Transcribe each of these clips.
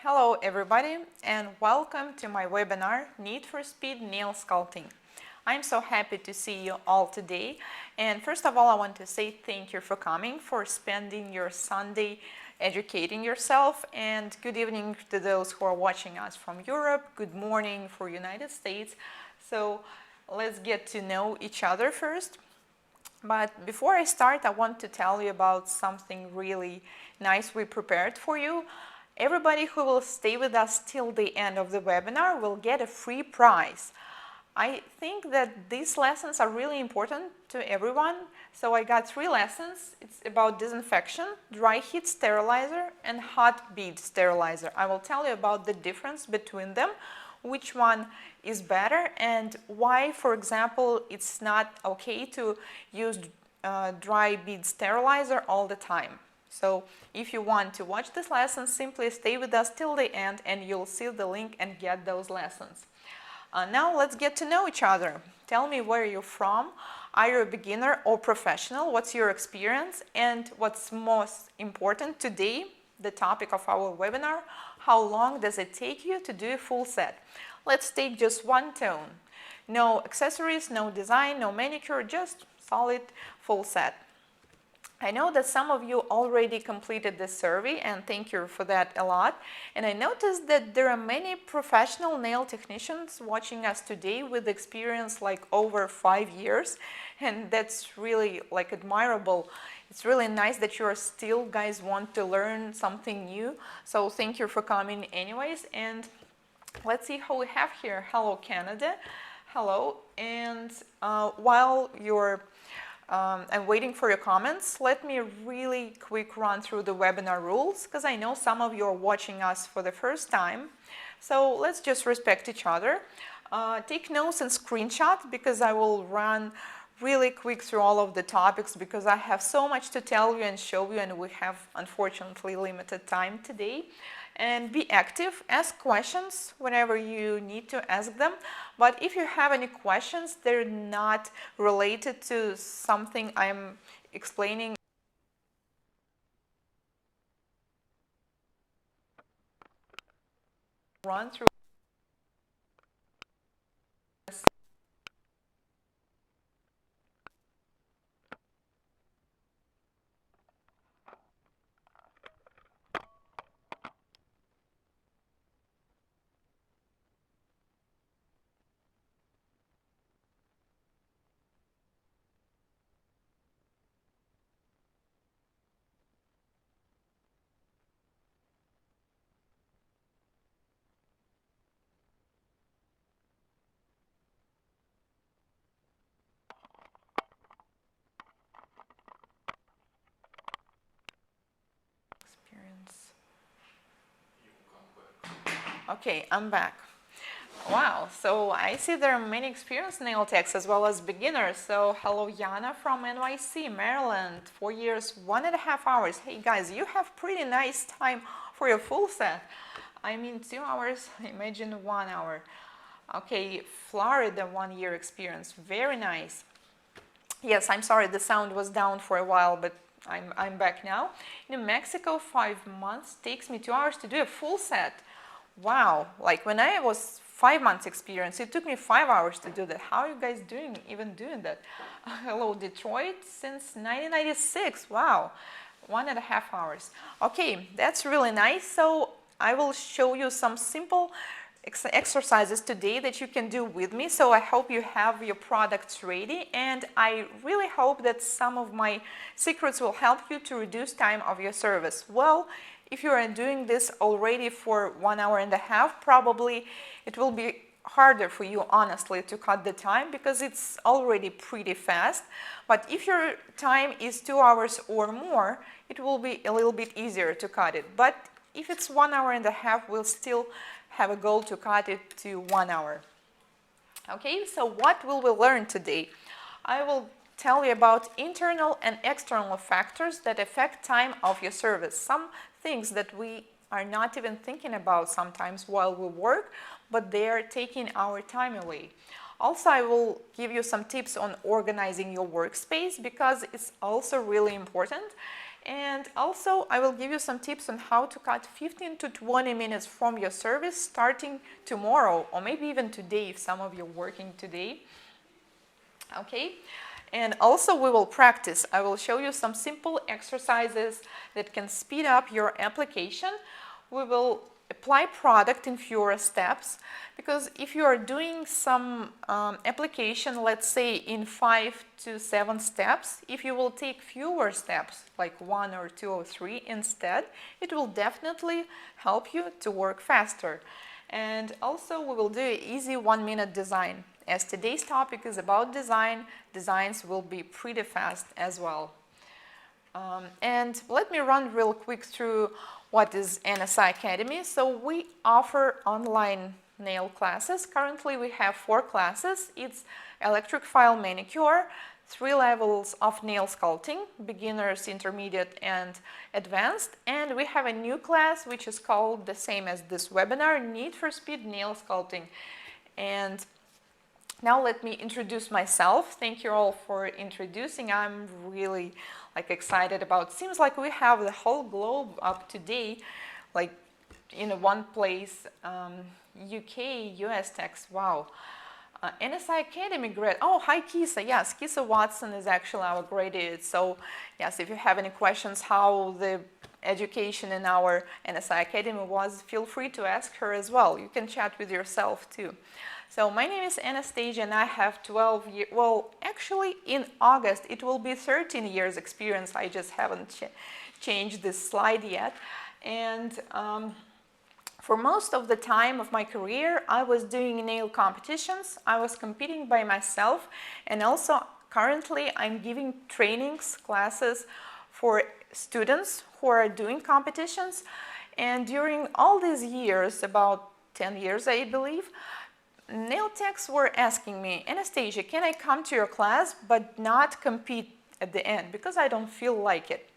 Hello everybody and welcome to my webinar Need for Speed Nail Sculpting. I'm so happy to see you all today, and first of all I want to say thank you for coming, for spending your Sunday educating yourself, and good evening to those who are watching us from Europe, good morning for United States. So let's get to know each other first. But before I start, I want to tell you about something really nice we prepared for you. Everybody who will stay with us till the end of the webinar will get a free prize. I think that these lessons are really important to everyone. So I got 3 lessons. It's about disinfection, dry heat sterilizer, and hot bead sterilizer. I will tell you about the difference between them, which one is better, and why, for example, it's not okay to use dry bead sterilizer all the time. So if you want to watch this lesson, simply stay with us till the end and you'll see the link and get those lessons. Now let's get to know each other. Tell me where you're from. Are you a beginner or professional? What's your experience? And what's most important today, the topic of our webinar, how long does it take you to do a full set? Let's take just one tone. No accessories, no design, no manicure, just solid full set. I know that some of you already completed this survey, and thank you for that a lot. And I noticed that there are many professional nail technicians watching us today with experience like over 5 years, and that's really like admirable. It's really nice that you are still guys want to learn something new. So thank you for coming anyways. And let's see who we have here. Hello Canada. Hello. And while I'm waiting for your comments, let me really quick run through the webinar rules, because I know some of you are watching us for the first time. So let's just respect each other. Take notes and screenshots, because I will run really quick through all of the topics, because I have so much to tell you and show you, and we have unfortunately limited time today. And be active, ask questions whenever you need to ask them. But if you have any questions, they're not related to something I'm explaining. Run through experience. Okay, I'm back. Wow, so I see there are many experienced nail techs as well as beginners. So hello Yana from NYC, Maryland, 4 years, 1.5 hours. Hey guys, you have pretty nice time for your full set. I mean 2 hours, imagine 1 hour. Okay, Florida, 1 year experience, very nice. Yes, I'm sorry, the sound was down for a while, but I'm back now. New Mexico, 5 months, takes me 2 hours to do a full set. Wow, like when I was 5 months experience, it took me 5 hours to do that. How are you guys doing, even doing that? Hello, Detroit, since 1996, wow, 1.5 hours. Okay, that's really nice. So I will show you some simple exercises today that you can do with me. So I hope you have your products ready, and I really hope that some of my secrets will help you to reduce time of your service. Well, if you are doing this already for 1.5 hours, probably it will be harder for you, honestly, to cut the time, because it's already pretty fast. But if your time is 2 hours or more, it will be a little bit easier to cut it. But if it's 1.5 hours, we'll still have a goal to cut it to 1 hour. Okay, so what will we learn today? I will tell you about internal and external factors that affect time of your service. Some things that we are not even thinking about sometimes while we work, but they are taking our time away. Also, I will give you some tips on organizing your workspace, because it's also really important. And also I will give you some tips on how to cut 15 to 20 minutes from your service starting tomorrow, or maybe even today if some of you are working today. Okay, and also we will practice. I will show you some simple exercises that can speed up your application. We will apply product in fewer steps, because if you are doing some application, let's say in 5 to 7 steps, if you will take fewer steps, like 1 or 2 or 3 instead, it will definitely help you to work faster. And also we will do an easy 1-minute design. As today's topic is about design, designs will be pretty fast as well. And let me run real quick through what is NSI Academy. So we offer online nail classes. Currently we have 4 classes. It's electric file manicure, 3 levels of nail sculpting, beginners, intermediate, and advanced. And we have a new class which is called the same as this webinar, Need for Speed Nail Sculpting. And now let me introduce myself. Thank you all for introducing. I'm really excited about. Seems like we have the whole globe up today, like in one place. UK, US techs. Wow. NSI Academy grad. Oh, hi Kisa. Yes, Kisa Watson is actually our graduate. So yes, if you have any questions how the education in our NSI Academy was, feel free to ask her as well. You can chat with yourself too. So my name is Anastasia and I have 12 years, well actually in August it will be 13 years experience. I just haven't changed this slide yet. And for most of the time of my career I was doing nail competitions. I was competing by myself, and also currently I'm giving trainings, classes for students who are doing competitions. And during all these years, about 10 years I believe, nail techs were asking me, Anastasia, can I come to your class but not compete at the end because I don't feel like it?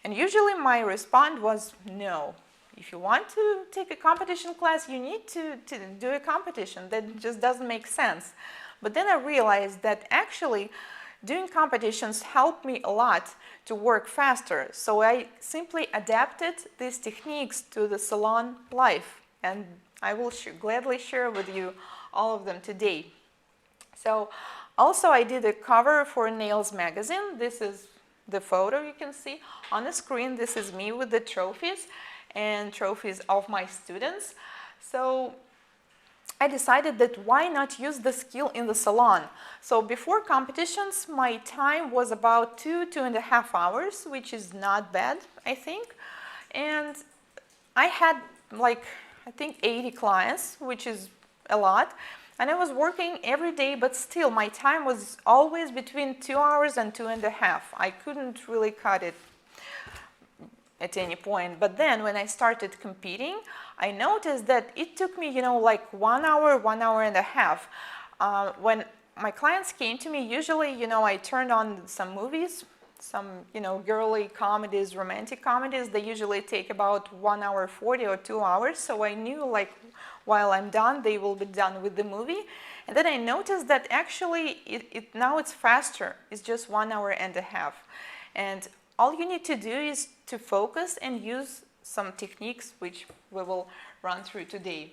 And usually my response was no. If you want to take a competition class, you need to do a competition. That just doesn't make sense. But then I realized that actually doing competitions helped me a lot to work faster. So I simply adapted these techniques to the salon life, and I will gladly share with you all of them today. So also I did a cover for Nails magazine. This is the photo you can see on the screen. This is me with the trophies and trophies of my students. So I decided that why not use the skill in the salon. So before competitions my time was about 2.5 hours, which is not bad, I think. And I had I think 80 clients, which is a lot, and I was working every day, but still my time was always between 2 hours and 2.5. I couldn't really cut it at any point. But then when I started competing, I noticed that it took me, 1 hour, 1.5 hours. When my clients came to me, usually, I turned on some movies, some, girly comedies, romantic comedies. They usually take about 1 hour 40 or 2 hours. So I knew while I'm done, they will be done with the movie. And then I noticed that actually now it's faster. It's just 1.5 hours. And all you need to do is to focus and use some techniques which we will run through today.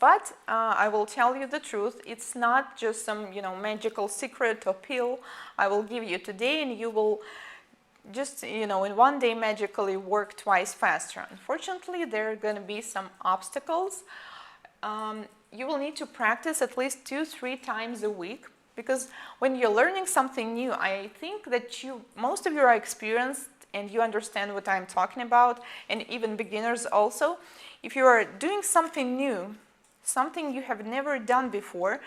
But I will tell you the truth, it's not just some magical secret or pill I will give you today and you will just in one day magically work twice faster. Unfortunately, there are going to be some obstacles. You will need to practice at least 2-3 times a week, because when you're learning something new, I think that most of you are experienced and you understand what I'm talking about, and even beginners also. If you are doing something new, something you have never done before,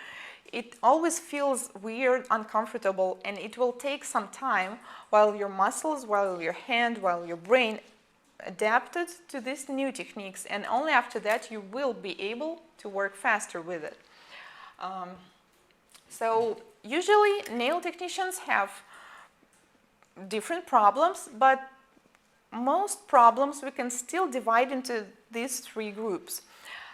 it always feels weird, uncomfortable, and it will take some time while your muscles, while your hand, while your brain adapted to these new techniques, and only after that you will be able to work faster with it. So usually nail technicians have different problems, but most problems we can still divide into these 3 groups.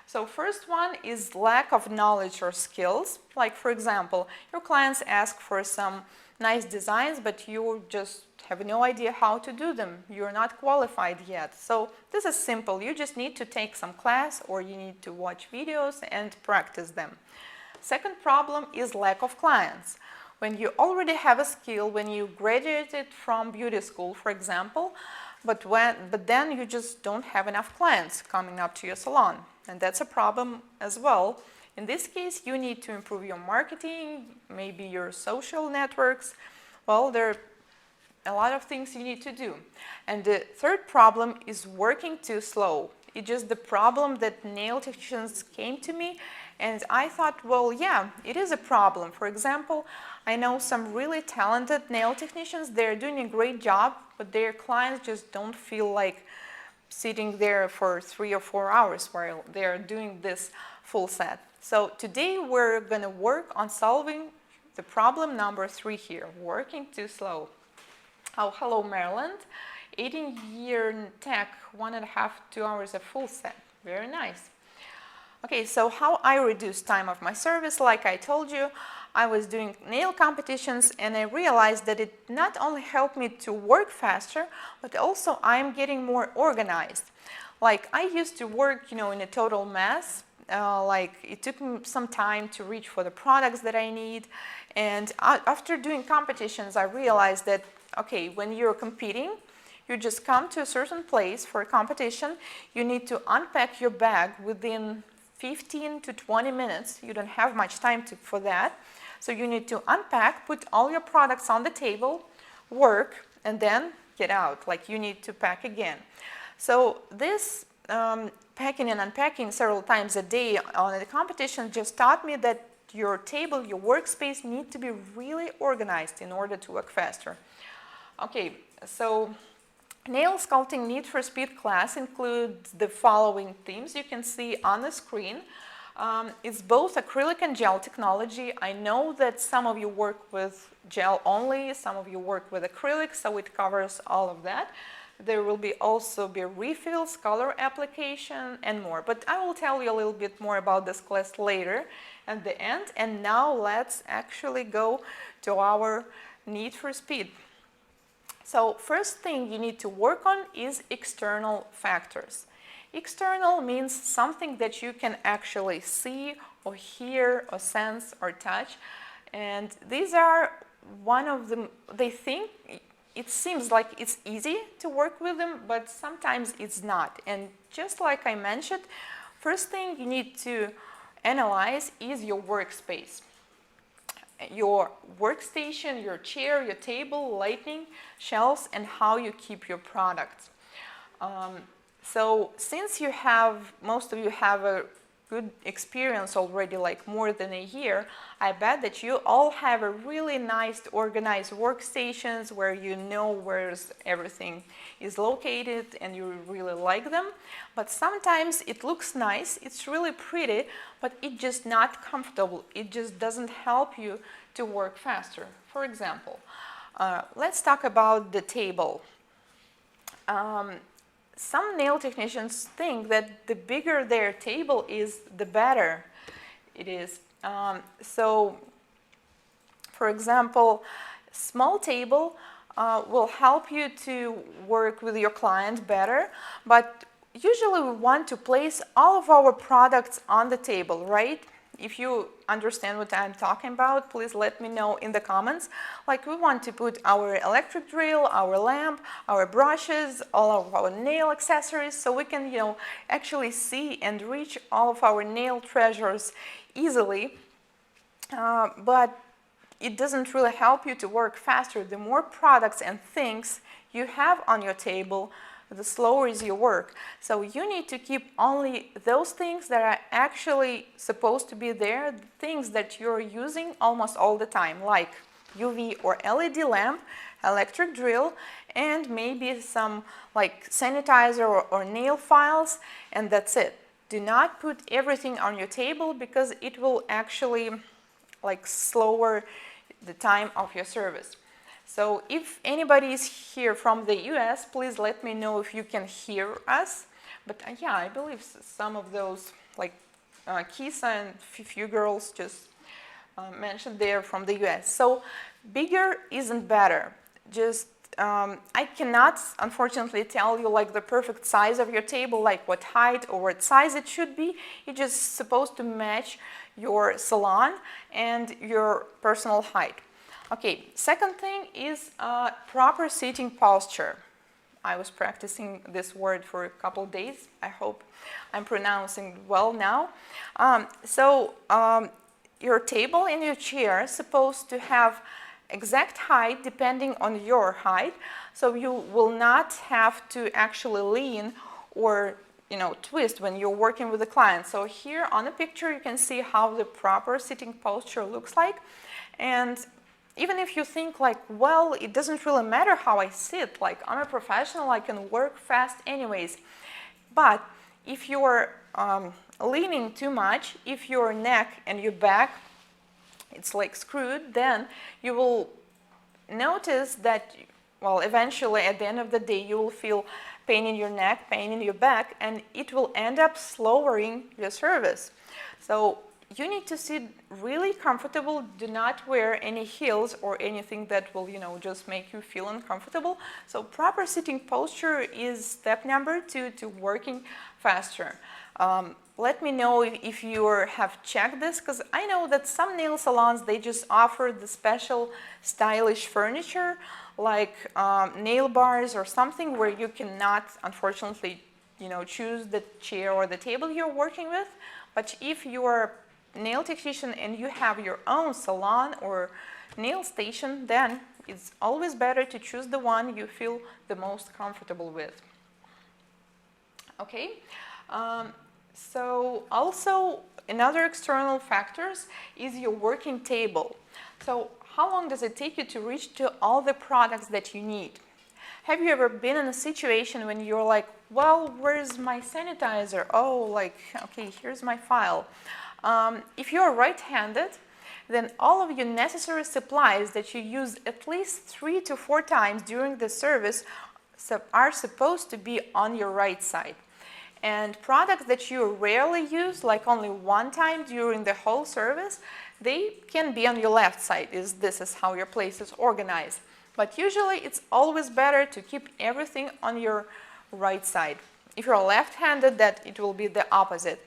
So first one is lack of knowledge or skills. Like for example, your clients ask for some nice designs, but you just have no idea how to do them. You're not qualified yet. So this is simple. You just need to take some class or you need to watch videos and practice them. Second problem is lack of clients. When you already have a skill, when you graduated from beauty school, for example, but then you just don't have enough clients coming up to your salon. And that's a problem as well. In this case, you need to improve your marketing, maybe your social networks. Well, there are a lot of things you need to do. And the third problem is working too slow. It's just the problem that nail technicians came to me, and I thought, well, yeah, it is a problem. For example, I know some really talented nail technicians. They're doing a great job, but their clients just don't feel like sitting there for 3 or 4 hours while they're doing this full set. So today we're going to work on solving the problem number 3 here, working too slow. Oh, hello, Maryland. 18-year tech, 1.5, 2 hours a full set. Very nice. Okay, so how I reduce time of my service, like I told you, I was doing nail competitions and I realized that it not only helped me to work faster, but also I'm getting more organized. Like I used to work, in a total mess. Like it took me some time to reach for the products that I need. And after doing competitions, I realized that, okay, when you're competing, you just come to a certain place for a competition. You need to unpack your bag within 15 to 20 minutes. You don't have much time for that. So you need to unpack, put all your products on the table, work, and then get out. Like you need to pack again. So this packing and unpacking several times a day on the competition just taught me that your table, your workspace need to be really organized in order to work faster. Okay, so nail sculpting Need for Speed class includes the following themes you can see on the screen. It's both acrylic and gel technology. I know that some of you work with gel only, some of you work with acrylic, so it covers all of that. There will also be refills, color application, and more. But I will tell you a little bit more about this class later at the end. And now let's actually go to our Need for Speed. So first thing you need to work on is external factors. External means something that you can actually see or hear or sense or touch. And these are one of them. It seems like it's easy to work with them, but sometimes it's not. And just like I mentioned, first thing you need to analyze is your workspace. Your workstation, your chair, your table, lighting, shelves, and how you keep your products. So since most of you have a good experience already, like more than a year, I bet that you all have a really nice organized workstations where you know where everything is located and you really like them. But sometimes it looks nice, it's really pretty, but it's just not comfortable. It just doesn't help you to work faster. For example, let's talk about the table. Some nail technicians think that the bigger their table is, the better it is. So, for example, small table will help you to work with your client better, but usually we want to place all of our products on the table, right? If you understand what I'm talking about, please let me know in the comments. Like we want to put our electric drill, our lamp, our brushes, all of our nail accessories, so we can, actually see and reach all of our nail treasures easily. But it doesn't really help you to work faster. The more products and things you have on your table, the slower is your work. So you need to keep only those things that are actually supposed to be there, the things that you're using almost all the time, like UV or LED lamp, electric drill, and maybe some like sanitizer or nail files, and that's it. Do not put everything on your table because it will actually slower the time of your service. So if anybody is here from the US, please let me know if you can hear us. But yeah, I believe some of those, like Kisa and a few girls just mentioned they're from the US. So bigger isn't better. Just I cannot, unfortunately, tell you like the perfect size of your table, like what height or what size it should be. It's just supposed to match your salon and your personal height. Okay, second thing is proper sitting posture. I was practicing this word for a couple of days. I hope I'm pronouncing well now. Your table and your chair are supposed to have exact height depending on your height, so you will not have to actually lean or twist when you're working with the client. So here on the picture you can see how the proper sitting posture looks like. And even if you think like, well, it doesn't really matter how I sit, like I'm a professional, I can work fast anyways. But if you're leaning too much, if your neck and your back it's like screwed, then you will notice that, well, eventually at the end of the day you will feel pain in your neck, pain in your back, and it will end up slowing your service. So you need to sit really comfortable. Do not wear any heels or anything that will, just make you feel uncomfortable. So proper sitting posture is step number 2 to working faster. Let me know if you have checked this, because I know that some nail salons, they just offer the special stylish furniture like nail bars or something where you cannot, unfortunately, choose the chair or the table you're working with. But if you're a nail technician and you have your own salon or nail station, then it's always better to choose the one you feel the most comfortable with. Okay. So also another external factors is your working table. So how long does it take you to reach to all the products that you need? Have you ever been in a situation when you're like, well, where's my sanitizer? Oh, like, okay, here's my file. If you're right-handed, then all of your necessary supplies that you use at least 3 to 4 times during the service are supposed to be on your right side. And products that you rarely use, like only one time during the whole service, they can be on your left side. This is how your place is organized. But usually it's always better to keep everything on your right side. If you're left-handed, that it will be the opposite.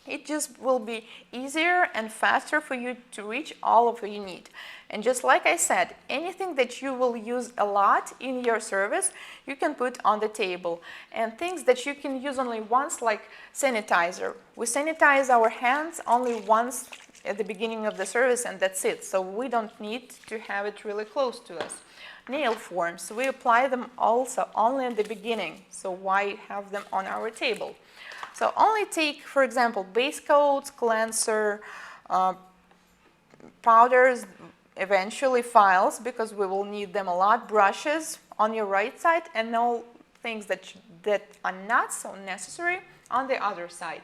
It just will be easier and faster for you to reach all of what you need. And just like I said, anything that you will use a lot in your service, you can put on the table. And things that you can use only once, like sanitizer. We sanitize our hands only once at the beginning of the service, and that's it. So we don't need to have it really close to us. Nail forms, we apply them also only at the beginning. So why have them on our table? So only take, for example, base coats, cleanser, powders, eventually files, because we will need them a lot, brushes on your right side, and all things that are not so necessary on the other side.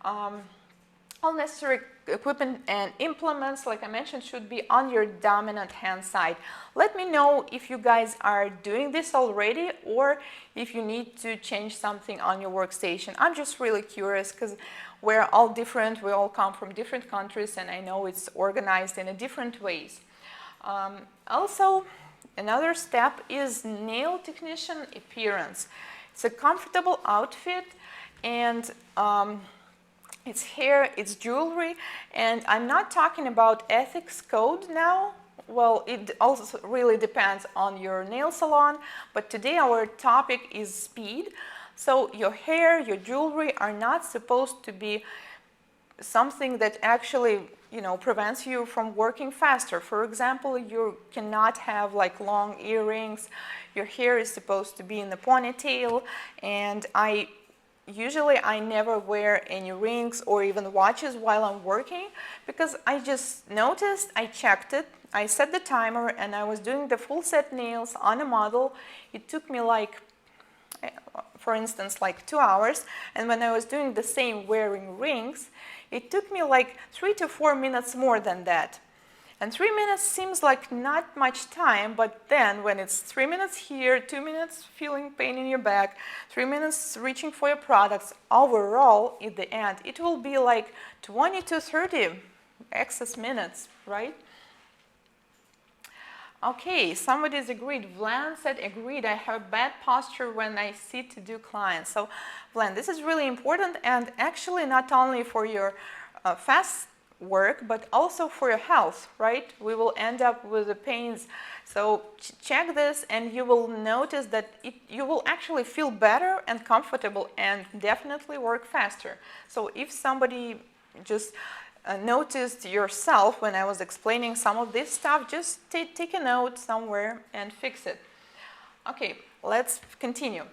All necessary equipment and implements, like I mentioned, should be on your dominant hand side. Let me know if you guys are doing this already or if you need to change something on your workstation. I'm just really curious because we're all different, we all come from different countries, and I know it's organized in a different ways. Also, another step is nail technician appearance. It's a comfortable outfit, and it's hair, it's jewelry, and I'm not talking about ethics code now. Well, it also really depends on your nail salon, but today our topic is speed. So your hair, your jewelry are not supposed to be something that actually, prevents you from working faster. For example, you cannot have like long earrings. Your hair is supposed to be in the ponytail, and Usually I never wear any rings or even watches while I'm working, because I just noticed, I checked it, I set the timer, and I was doing the full set nails on a model. It took me like, for instance, like 2 hours, and when I was doing the same wearing rings, it took me like 3 to 4 minutes more than that. And 3 minutes seems like not much time, but then when it's 3 minutes here, 2 minutes feeling pain in your back, 3 minutes reaching for your products, overall, at the end, it will be like 20 to 30 excess minutes, right? Okay, somebody's agreed. Vlan said agreed. I have bad posture when I sit to do clients. So Vlan, this is really important, and actually not only for your fast work, but also for your health, right? We will end up with the pains. So check this and you will notice that you will actually feel better and comfortable and definitely work faster. So if somebody just noticed yourself when I was explaining some of this stuff, just take a note somewhere and fix it. Okay, let's continue.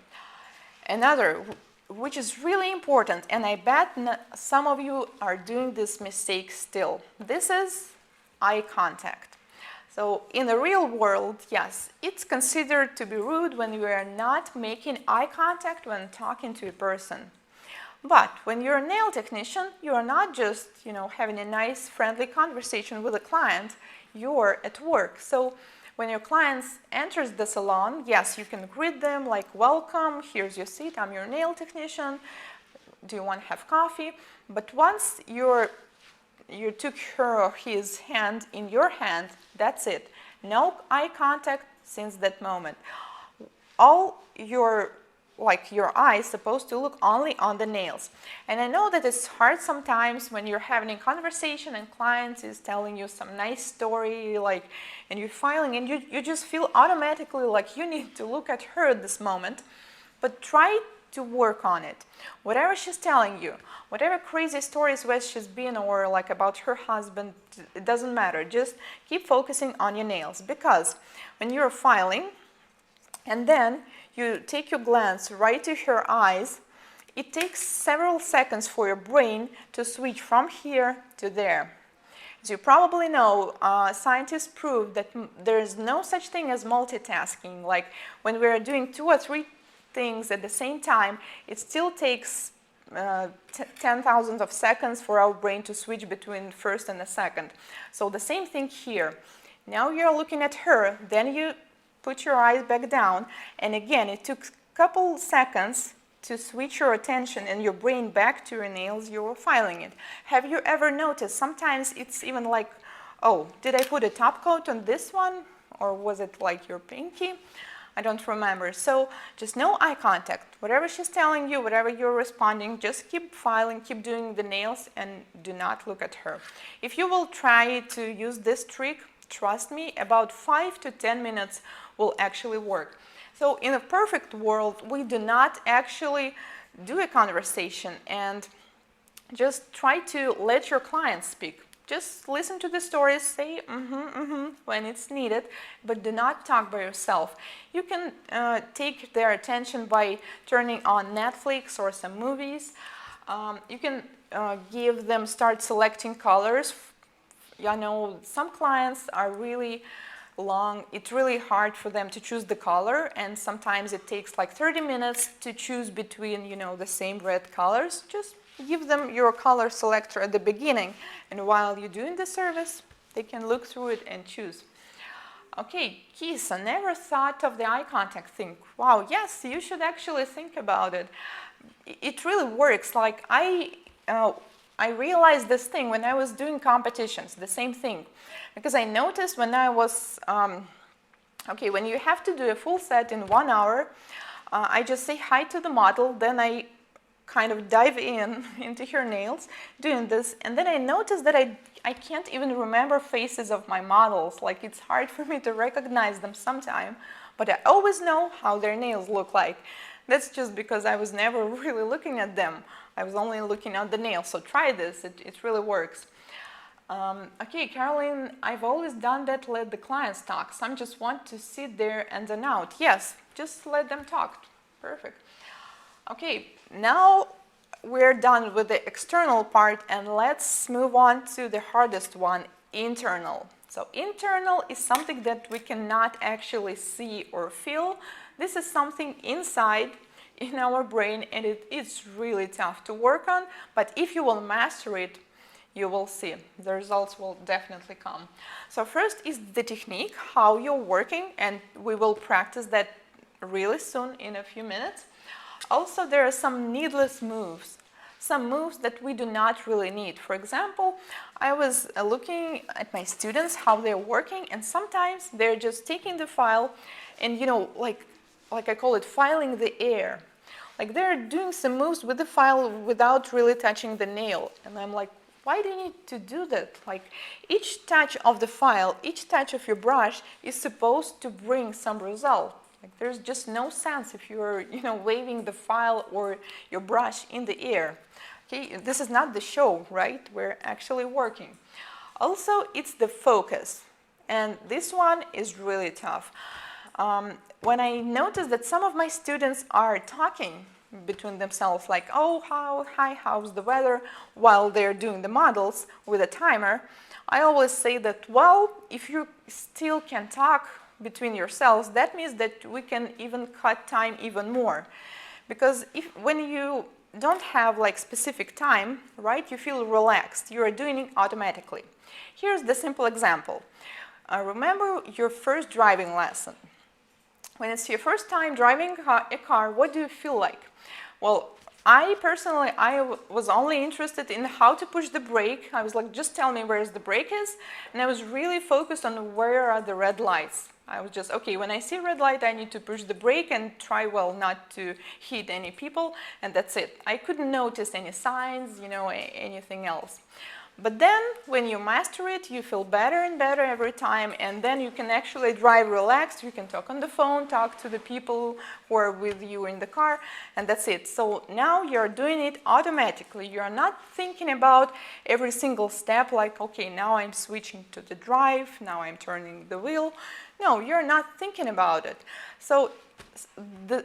Another, which is really important, and I bet some of you are doing this mistake still. This is eye contact. So in the real world, yes, it's considered to be rude when you are not making eye contact when talking to a person. But when you're a nail technician, you are not just, having a nice, friendly conversation with a client, you're at work. So when your client enters the salon, yes, you can greet them like, welcome, here's your seat, I'm your nail technician, do you want to have coffee? But once you took her or his hand in your hand, that's it. No eye contact since that moment. All your eyes supposed to look only on the nails. And I know that it's hard sometimes when you're having a conversation and client is telling you some nice story, and you're filing, and you just feel automatically like you need to look at her at this moment. But try to work on it. Whatever she's telling you, whatever crazy stories where she's been or about her husband, it doesn't matter. Just keep focusing on your nails, because when you're filing and then you take your glance right to her eyes, it takes several seconds for your brain to switch from here to there. As you probably know, scientists prove that there is no such thing as multitasking. Like when we're doing 2 or 3 things at the same time, it still takes 10,000 of seconds for our brain to switch between first and the second. So the same thing here. Now you're looking at her, then you put your eyes back down, and again, it took a couple seconds to switch your attention and your brain back to your nails. You were filing it. Have you ever noticed, sometimes it's even like, oh, did I put a top coat on this one? Or was it like your pinky? I don't remember. So just no eye contact. Whatever she's telling you, whatever you're responding, just keep filing, keep doing the nails, and do not look at her. If you will try to use this trick, trust me, about 5 to 10 minutes will actually work. So in a perfect world, we do not actually do a conversation and just try to let your client speak. Just listen to the stories, say when it's needed, but do not talk by yourself. You can take their attention by turning on Netflix or some movies. You can give them, start selecting colors. Some clients are really long. It's really hard for them to choose the color, and sometimes it takes like 30 minutes to choose between, the same red colors. Just give them your color selector at the beginning, and while you're doing the service, they can look through it and choose. Okay, Kisa, never thought of the eye contact thing. Wow, yes, you should actually think about it. It really works. Like I realized this thing when I was doing competitions, the same thing. Because I noticed when I was, when you have to do a full set in 1 hour, I just say hi to the model, then I kind of dive into her nails doing this, and then I noticed that I can't even remember faces of my models. Like it's hard for me to recognize them sometime, but I always know how their nails look like. That's just because I was never really looking at them. I was only looking at the nails. So try this, it really works. Okay, Caroline, I've always done that, let the clients talk. Some just want to sit there and then out. Yes, just let them talk. Perfect. Okay, now we're done with the external part, and let's move on to the hardest one, internal. So internal is something that we cannot actually see or feel. This is something inside in our brain, and it's really tough to work on, but if you will master it, you will see. The results will definitely come. So first is the technique, how you're working, and we will practice that really soon in a few minutes. Also, there are some needless moves. some moves that we do not really need. For example, I was looking at my students, how they're working, and sometimes they're just taking the file and, you know, like I call it filing the air. Like they're doing some moves with the file without really touching the nail. And I'm like, why do you need to do that? Like each touch of the file, each touch of your brush is supposed to bring some result. Like there's just no sense if you're, you know, waving the file or your brush in the air. Okay, this is not the show, right? We're actually working. Also, it's the focus. And this one is really tough. When I noticed that some of my students are talking between themselves, like, oh, hi, how's the weather, while they're doing the models with a timer, I always say that, well, if you still can talk between yourselves, that means that we can even cut time even more. Because when you don't have like specific time, right, you feel relaxed, you are doing it automatically. Here's the simple example. Remember your first driving lesson. When it's your first time driving a car, what do you feel like? Well, I personally, I was only interested in how to push the brake. I was like, just tell me where the brake is. And I was really focused on where are the red lights. I was just, okay, when I see a red light, I need to push the brake and try, well, not to hit any people. And that's it. I couldn't notice any signs, you know, anything else. But then when you master it, you feel better and better every time, and then you can actually drive relaxed. You can talk on the phone, talk to the people who are with you in the car, and that's it. So now you're doing it automatically. You're not thinking about every single step like, okay, now I'm switching to the drive, now I'm turning the wheel. No, you're not thinking about it. So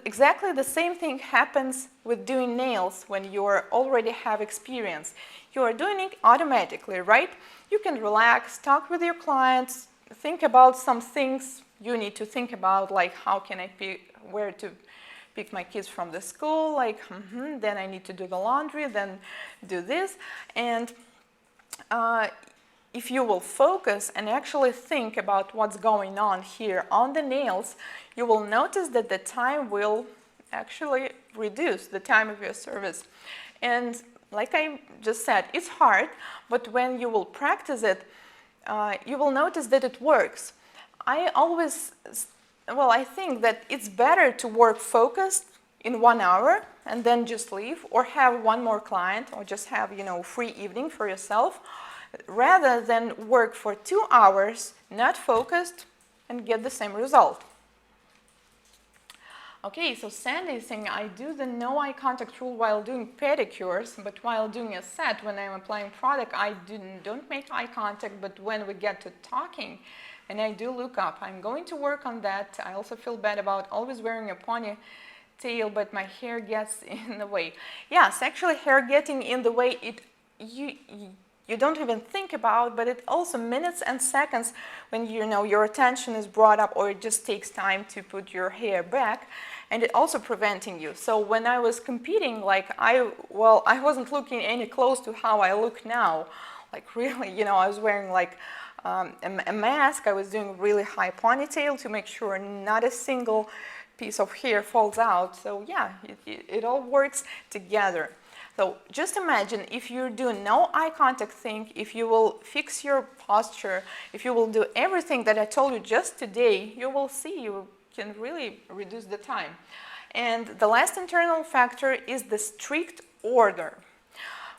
exactly the same thing happens with doing nails when you already have experience. You are doing it automatically, right? You can relax, talk with your clients, think about some things you need to think about, like how can I pick, where to pick my kids from the school, like then I need to do the laundry, then do this. And if you will focus and actually think about what's going on here on the nails, you will notice that the time will actually reduce, the time of your service. And like I just said, it's hard, but when you will practice it, you will notice that it works. I think that it's better to work focused in 1 hour and then just leave, or have one more client, or just have, you know, free evening for yourself, rather than work for 2 hours, not focused, and get the same result. Okay, so Sandy is saying, I do the no eye contact rule while doing pedicures, but while doing a set, when I'm applying product, I don't make eye contact, but when we get to talking, and I do look up. I'm going to work on that. I also feel bad about always wearing a ponytail, but my hair gets in the way. Yes, actually hair getting in the way, you don't even think about, but it also minutes and seconds when you know your attention is brought up, or it just takes time to put your hair back, and it also preventing you. So when I was competing, like I wasn't looking any close to how I look now. Like really, you know, I was wearing like a mask. I was doing really high ponytail to make sure not a single piece of hair falls out. So yeah, it all works together. So just imagine if you do no eye contact thing, if you will fix your posture, if you will do everything that I told you just today, you will see you can really reduce the time. And the last internal factor is the strict order.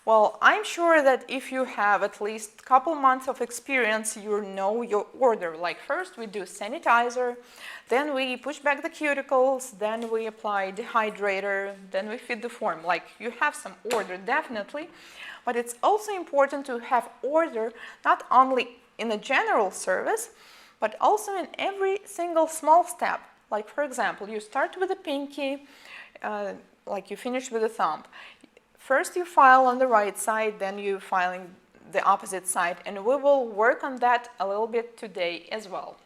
Well, I'm sure that if you have at least a couple months of experience, you know your order. Like first we do sanitizer, then we push back the cuticles, then we apply dehydrator, then we feed the form. Like you have some order, definitely. But it's also important to have order not only in a general service, but also in every single small step. Like for example, you start with the pinky, like you finish with the thumb. First you file on the right side, then you filing the opposite side, and we will work on that a little bit today as well.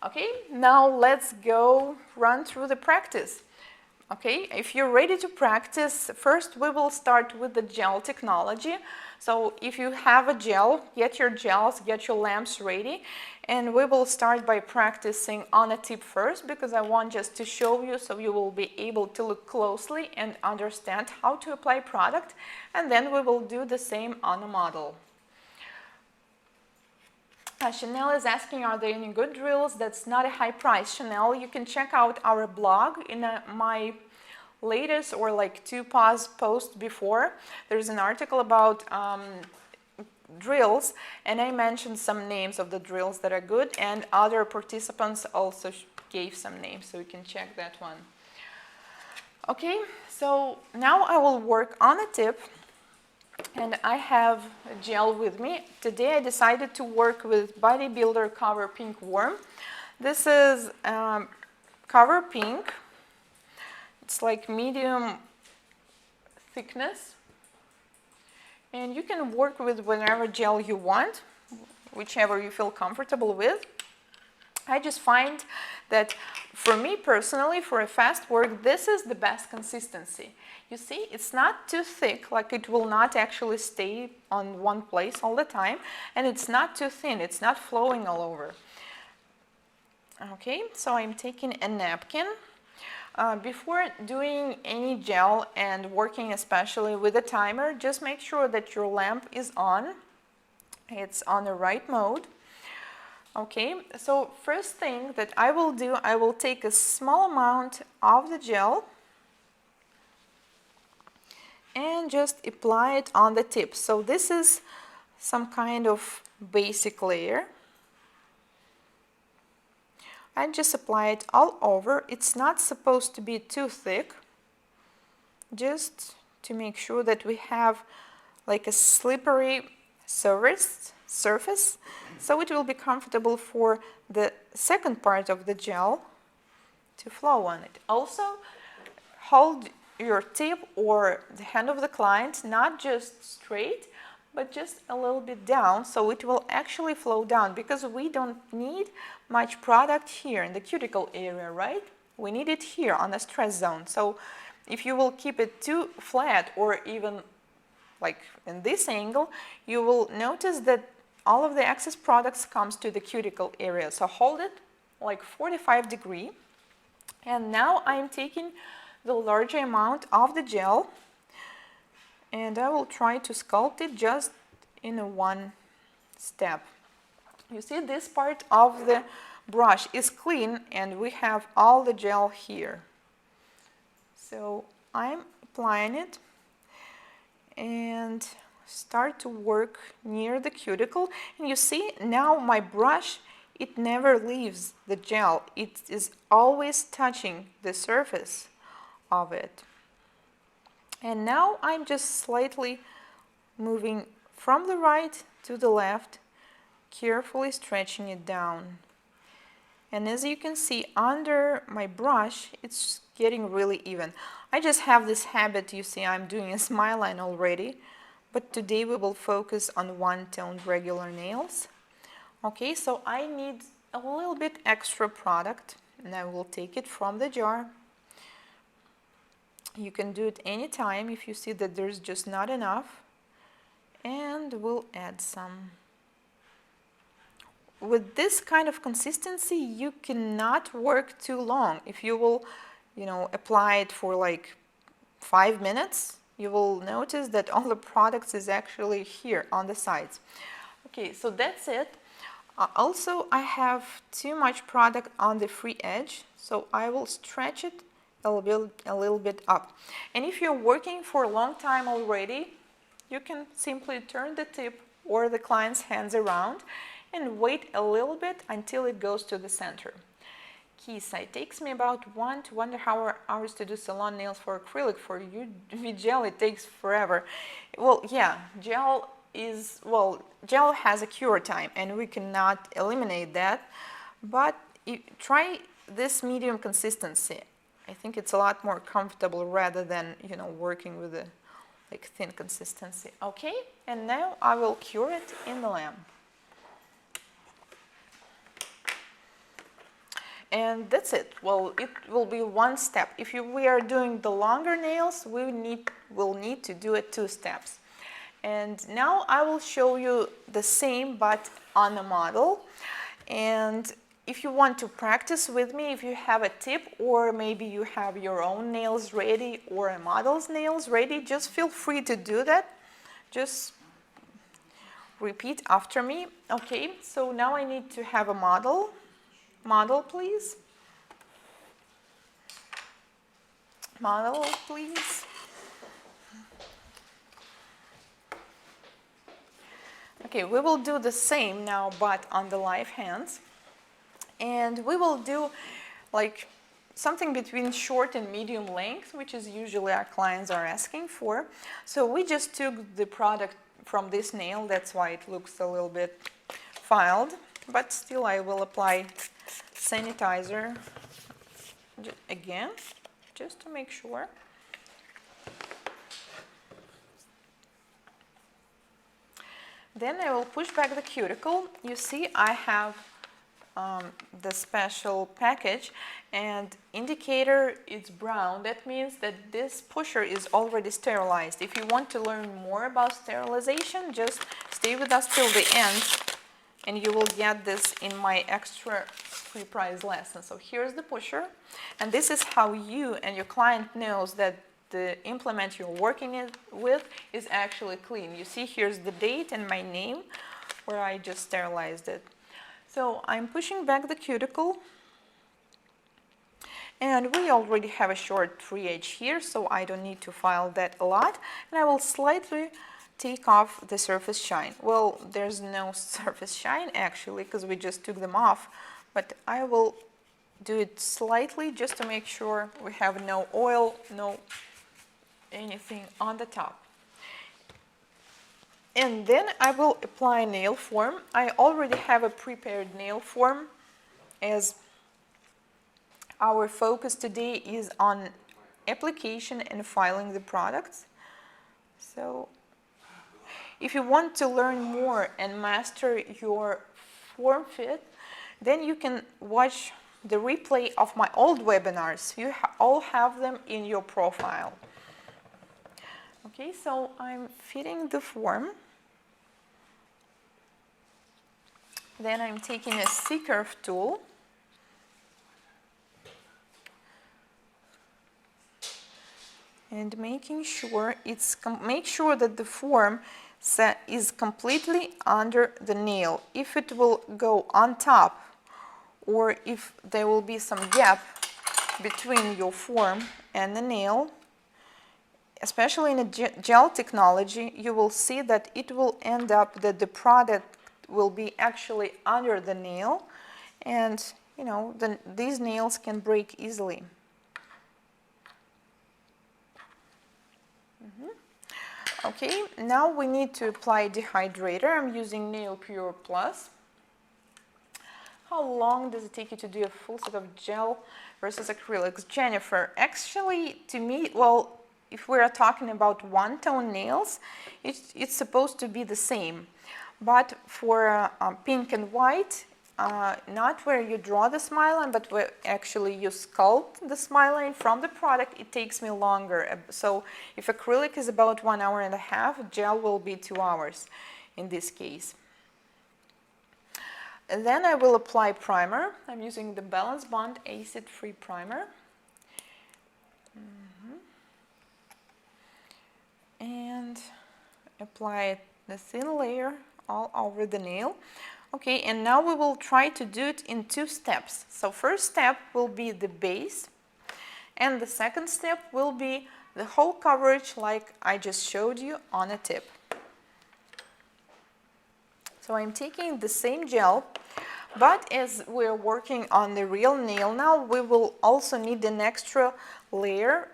Okay, now let's go run through the practice. Okay, if you're ready to practice, first we will start with the gel technology. So if you have a gel, get your gels, get your lamps ready, and we will start by practicing on a tip first, because I want just to show you so you will be able to look closely and understand how to apply product, and then we will do the same on a model. Chanel is asking, are there any good drills that's not a high price? Chanel, you can check out our blog in my latest or like 2 posts before. There's an article about drills, and I mentioned some names of the drills that are good, and other participants also gave some names, so you can check that one. Okay, so now I will work on a tip. And I have a gel with me. Today I decided to work with Bodybuilder Cover Pink Worm. This is Cover Pink. It's like medium thickness. And you can work with whatever gel you want, whichever you feel comfortable with. I just find that for me personally, for a fast work, this is the best consistency. You see, it's not too thick, like it will not actually stay on one place all the time, and it's not too thin, it's not flowing all over. Okay, so I'm taking a napkin. Before doing any gel and working especially with a timer, just make sure that your lamp is on. It's on the right mode. Okay, so first thing that I will do, I will take a small amount of the gel and just apply it on the tip. So this is some kind of basic layer. I just apply it all over. It's not supposed to be too thick, just to make sure that we have like a slippery surface, so it will be comfortable for the second part of the gel to flow on it. Also, hold your tip or the hand of the client not just straight, but just a little bit down, so it will actually flow down, because we don't need much product here in the cuticle area, right? We need it here on the stress zone. So if you will keep it too flat or even like in this angle, you will notice that all of the excess products comes to the cuticle area. So hold it like 45 degrees. And now I'm taking the larger amount of the gel, and I will try to sculpt it just in a one step. You see, this part of the brush is clean and we have all the gel here. So I'm applying it and start to work near the cuticle, and you see now my brush, it never leaves the gel. It is always touching the surface of it. And now I'm just slightly moving from the right to the left, carefully stretching it down. And as you can see, under my brush, it's getting really even. I just have this habit, you see, I'm doing a smile line already, but today we will focus on one-toned regular nails. Okay, so I need a little bit extra product, and I will take it from the jar. You can do it anytime if you see that there's just not enough, and we'll add some. With this kind of consistency, you cannot work too long. If you will, apply it for like 5 minutes, you will notice that all the products is actually here on the sides. Okay, so that's it. Also, I have too much product on the free edge, so I will stretch it a little bit up. And if you're working for a long time already, you can simply turn the tip or the client's hands around and wait a little bit until it goes to the center. Kisa, it takes me about 1 to 1.5 hours to do salon nails for acrylic. For UV gel, it takes forever. Well, yeah, gel has a cure time, and we cannot eliminate that. But try this medium consistency. I think it's a lot more comfortable rather than, working with a thin consistency. Okay, and now I will cure it in the lamp. and that's it. Well, it will be one step. If we are doing the longer nails, we'll need to do it 2 steps. And now I will show you the same but on a model. And if you want to practice with me, if you have a tip, or maybe you have your own nails ready or a model's nails ready, just feel free to do that. Just repeat after me. Okay, so now I need to have a model. Model, please. Model, please. Okay, we will do the same now, but on the live hands. And we will do like something between short and medium length, which is usually our clients are asking for. So we just took the product from this nail, that's why it looks a little bit filed, but still I will apply sanitizer again, just to make sure. Then I will push back the cuticle. You see I have the special package, and indicator is brown. That means that this pusher is already sterilized. If you want to learn more about sterilization, just stay with us till the end and you will get this in my extra free prize lesson. So here's the pusher, and this is how you and your client knows that the implement you're working with is actually clean. You see here's the date and my name where I just sterilized it. So I'm pushing back the cuticle, and we already have a short 3H here, so I don't need to file that a lot. And I will slightly take off the surface shine. Well, there's no surface shine actually because we just took them off, but I will do it slightly just to make sure we have no oil, no anything on the top. And then I will apply nail form. I already have a prepared nail form, as our focus today is on application and filing the products. So if you want to learn more and master your form fit, then you can watch the replay of my old webinars. You all have them in your profile. Okay, so I'm fitting the form. Then I'm taking a C-curve tool and making sure make sure that the form is completely under the nail. If it will go on top, or if there will be some gap between your form and the nail, especially in a gel technology, you will see that it will end up that the product will be actually under the nail, and you know these nails can break easily. Okay, now we need to apply dehydrator. I'm using Nail Pure Plus. How long does it take you to do a full set of gel versus acrylics? Jennifer, actually to me, well, if we're talking about one-tone nails, it's supposed to be the same. But for pink and white, not where you draw the smile line, but where actually you sculpt the smile line from the product, it takes me longer. So if acrylic is about 1.5 hours, gel will be 2 hours in this case. And then I will apply primer. I'm using the Balance Bond acid-free primer. And apply the thin layer all over the nail. Okay, and now we will try to do it in 2 steps. So first step will be the base, and the second step will be the whole coverage like I just showed you on a tip. So I'm taking the same gel, but as we're working on the real nail now, we will also need an extra layer.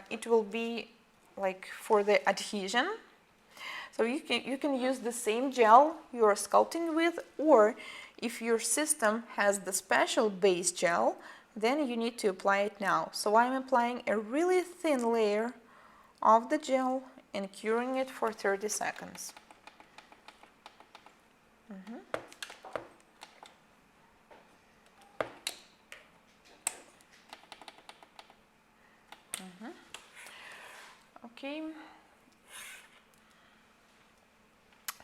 It will be like for the adhesion. So you can use the same gel you are sculpting with, or if your system has the special base gel, then you need to apply it now. So I'm applying a really thin layer of the gel and curing it for 30 seconds. Okay.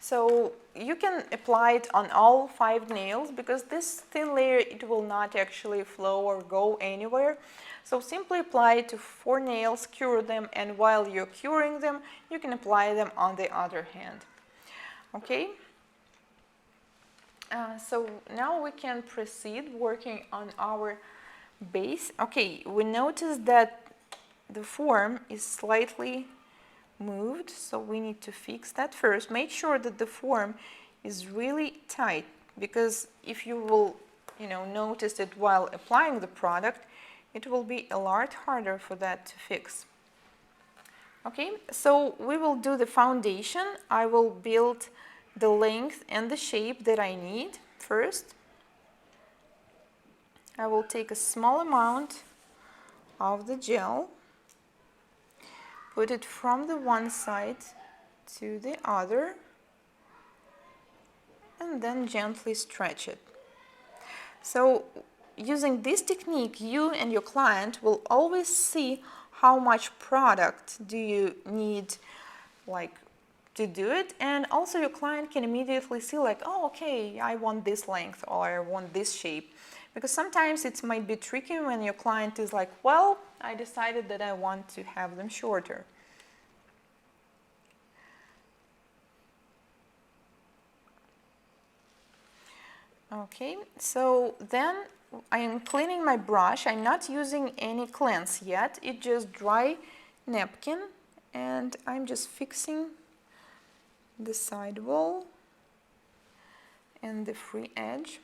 So you can apply it on all 5 nails because this thin layer, it will not actually flow or go anywhere. So simply apply it to 4 nails, cure them, and while you're curing them, you can apply them on the other hand. Okay? So now we can proceed working on our base. Okay, we noticed that the form is slightly moved, so we need to fix that first. Make sure that the form is really tight, because if you will, notice it while applying the product, it will be a lot harder for that to fix. Okay, so we will do the foundation. I will build the length and the shape that I need first. I will take a small amount of the gel, put it from the one side to the other, and then gently stretch it. So using this technique, you and your client will always see how much product do you need to do it, and also your client can immediately see oh, okay, I want this length or I want this shape. Because sometimes it might be tricky when your client is like, well, I decided that I want to have them shorter. Okay, so then I am cleaning my brush. I'm not using any cleanse yet. It's just dry napkin, and I'm just fixing the side wall and the free edge.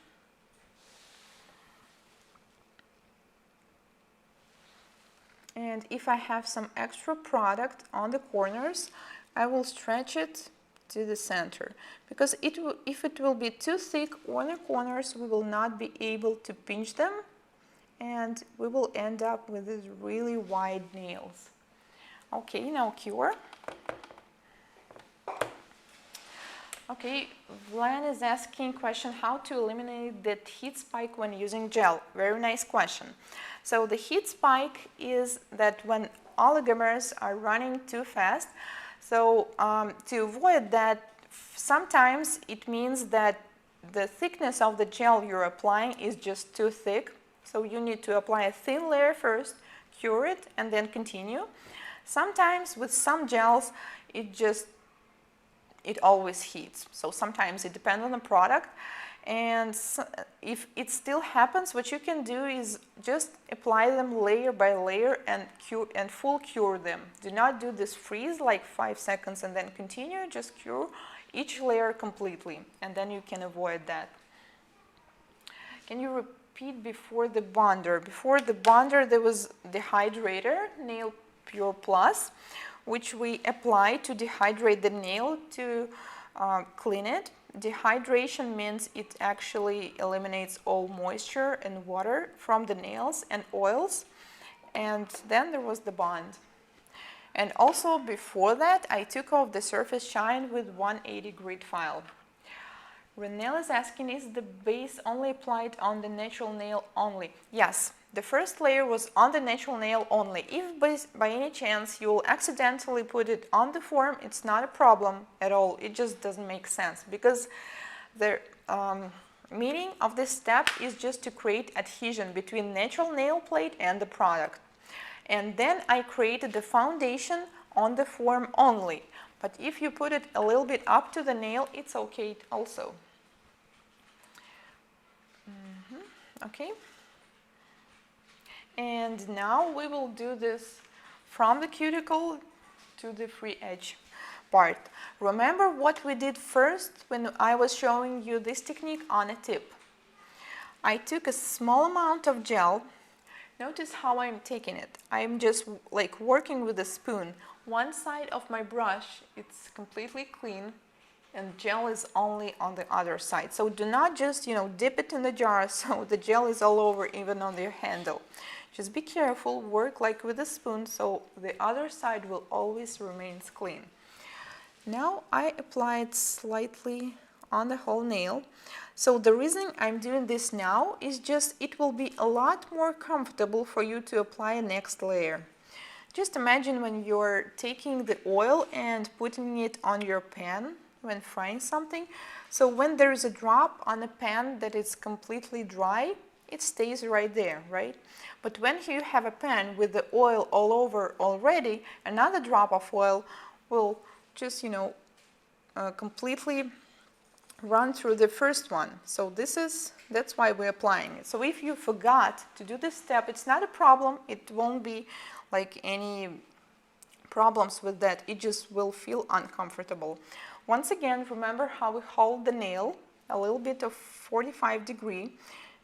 And if I have some extra product on the corners, I will stretch it to the center, because if it will be too thick on the corners, we will not be able to pinch them, and we will end up with these really wide nails. Okay, now cure. Okay, Vlad is asking question, how to eliminate that heat spike when using gel. Very nice question. So the heat spike is that when oligomers are running too fast. So to avoid that, sometimes it means that the thickness of the gel you're applying is just too thick. So you need to apply a thin layer first, cure it, and then continue. Sometimes with some gels, it always heats. So sometimes it depends on the product. And if it still happens, what you can do is just apply them layer by layer and full cure them. Do not do this freeze like 5 seconds and then continue. Just cure each layer completely, and then you can avoid that. Can you repeat before the bonder? Before the bonder, there was the hydrator, Nail Pure Plus, which we apply to dehydrate the nail to clean it. Dehydration means it actually eliminates all moisture and water from the nails and oils. And then there was the bond. And also before that, I took off the surface shine with 180 grit file. Renelle is asking, is the base only applied on the natural nail only? Yes, the first layer was on the natural nail only. If by any chance you will accidentally put it on the form, it's not a problem at all. It just doesn't make sense, because the meaning of this step is just to create adhesion between natural nail plate and the product. And then I created the foundation on the form only. But if you put it a little bit up to the nail, it's okay also. Okay. And now we will do this from the cuticle to the free edge part. Remember what we did first when I was showing you this technique on a tip. I took a small amount of gel. Notice how I'm taking it. I'm just like working with a spoon. One side of my brush, it's completely clean, and gel is only on the other side. So do not just, dip it in the jar so the gel is all over, even on your handle. Just be careful, work like with a spoon, so the other side will always remain clean. Now I apply it slightly on the whole nail. So the reason I'm doing this now is just it will be a lot more comfortable for you to apply a next layer. just imagine when you're taking the oil and putting it on your pan when frying something. So when there is a drop on the pan that is completely dry, it stays right there, right? But when you have a pan with the oil all over already, another drop of oil will just, completely run through the first one. So that's why we're applying it. So if you forgot to do this step, it's not a problem. It won't be like any problems with that. It just will feel uncomfortable. Once again, remember how we hold the nail, a little bit of 45 degree.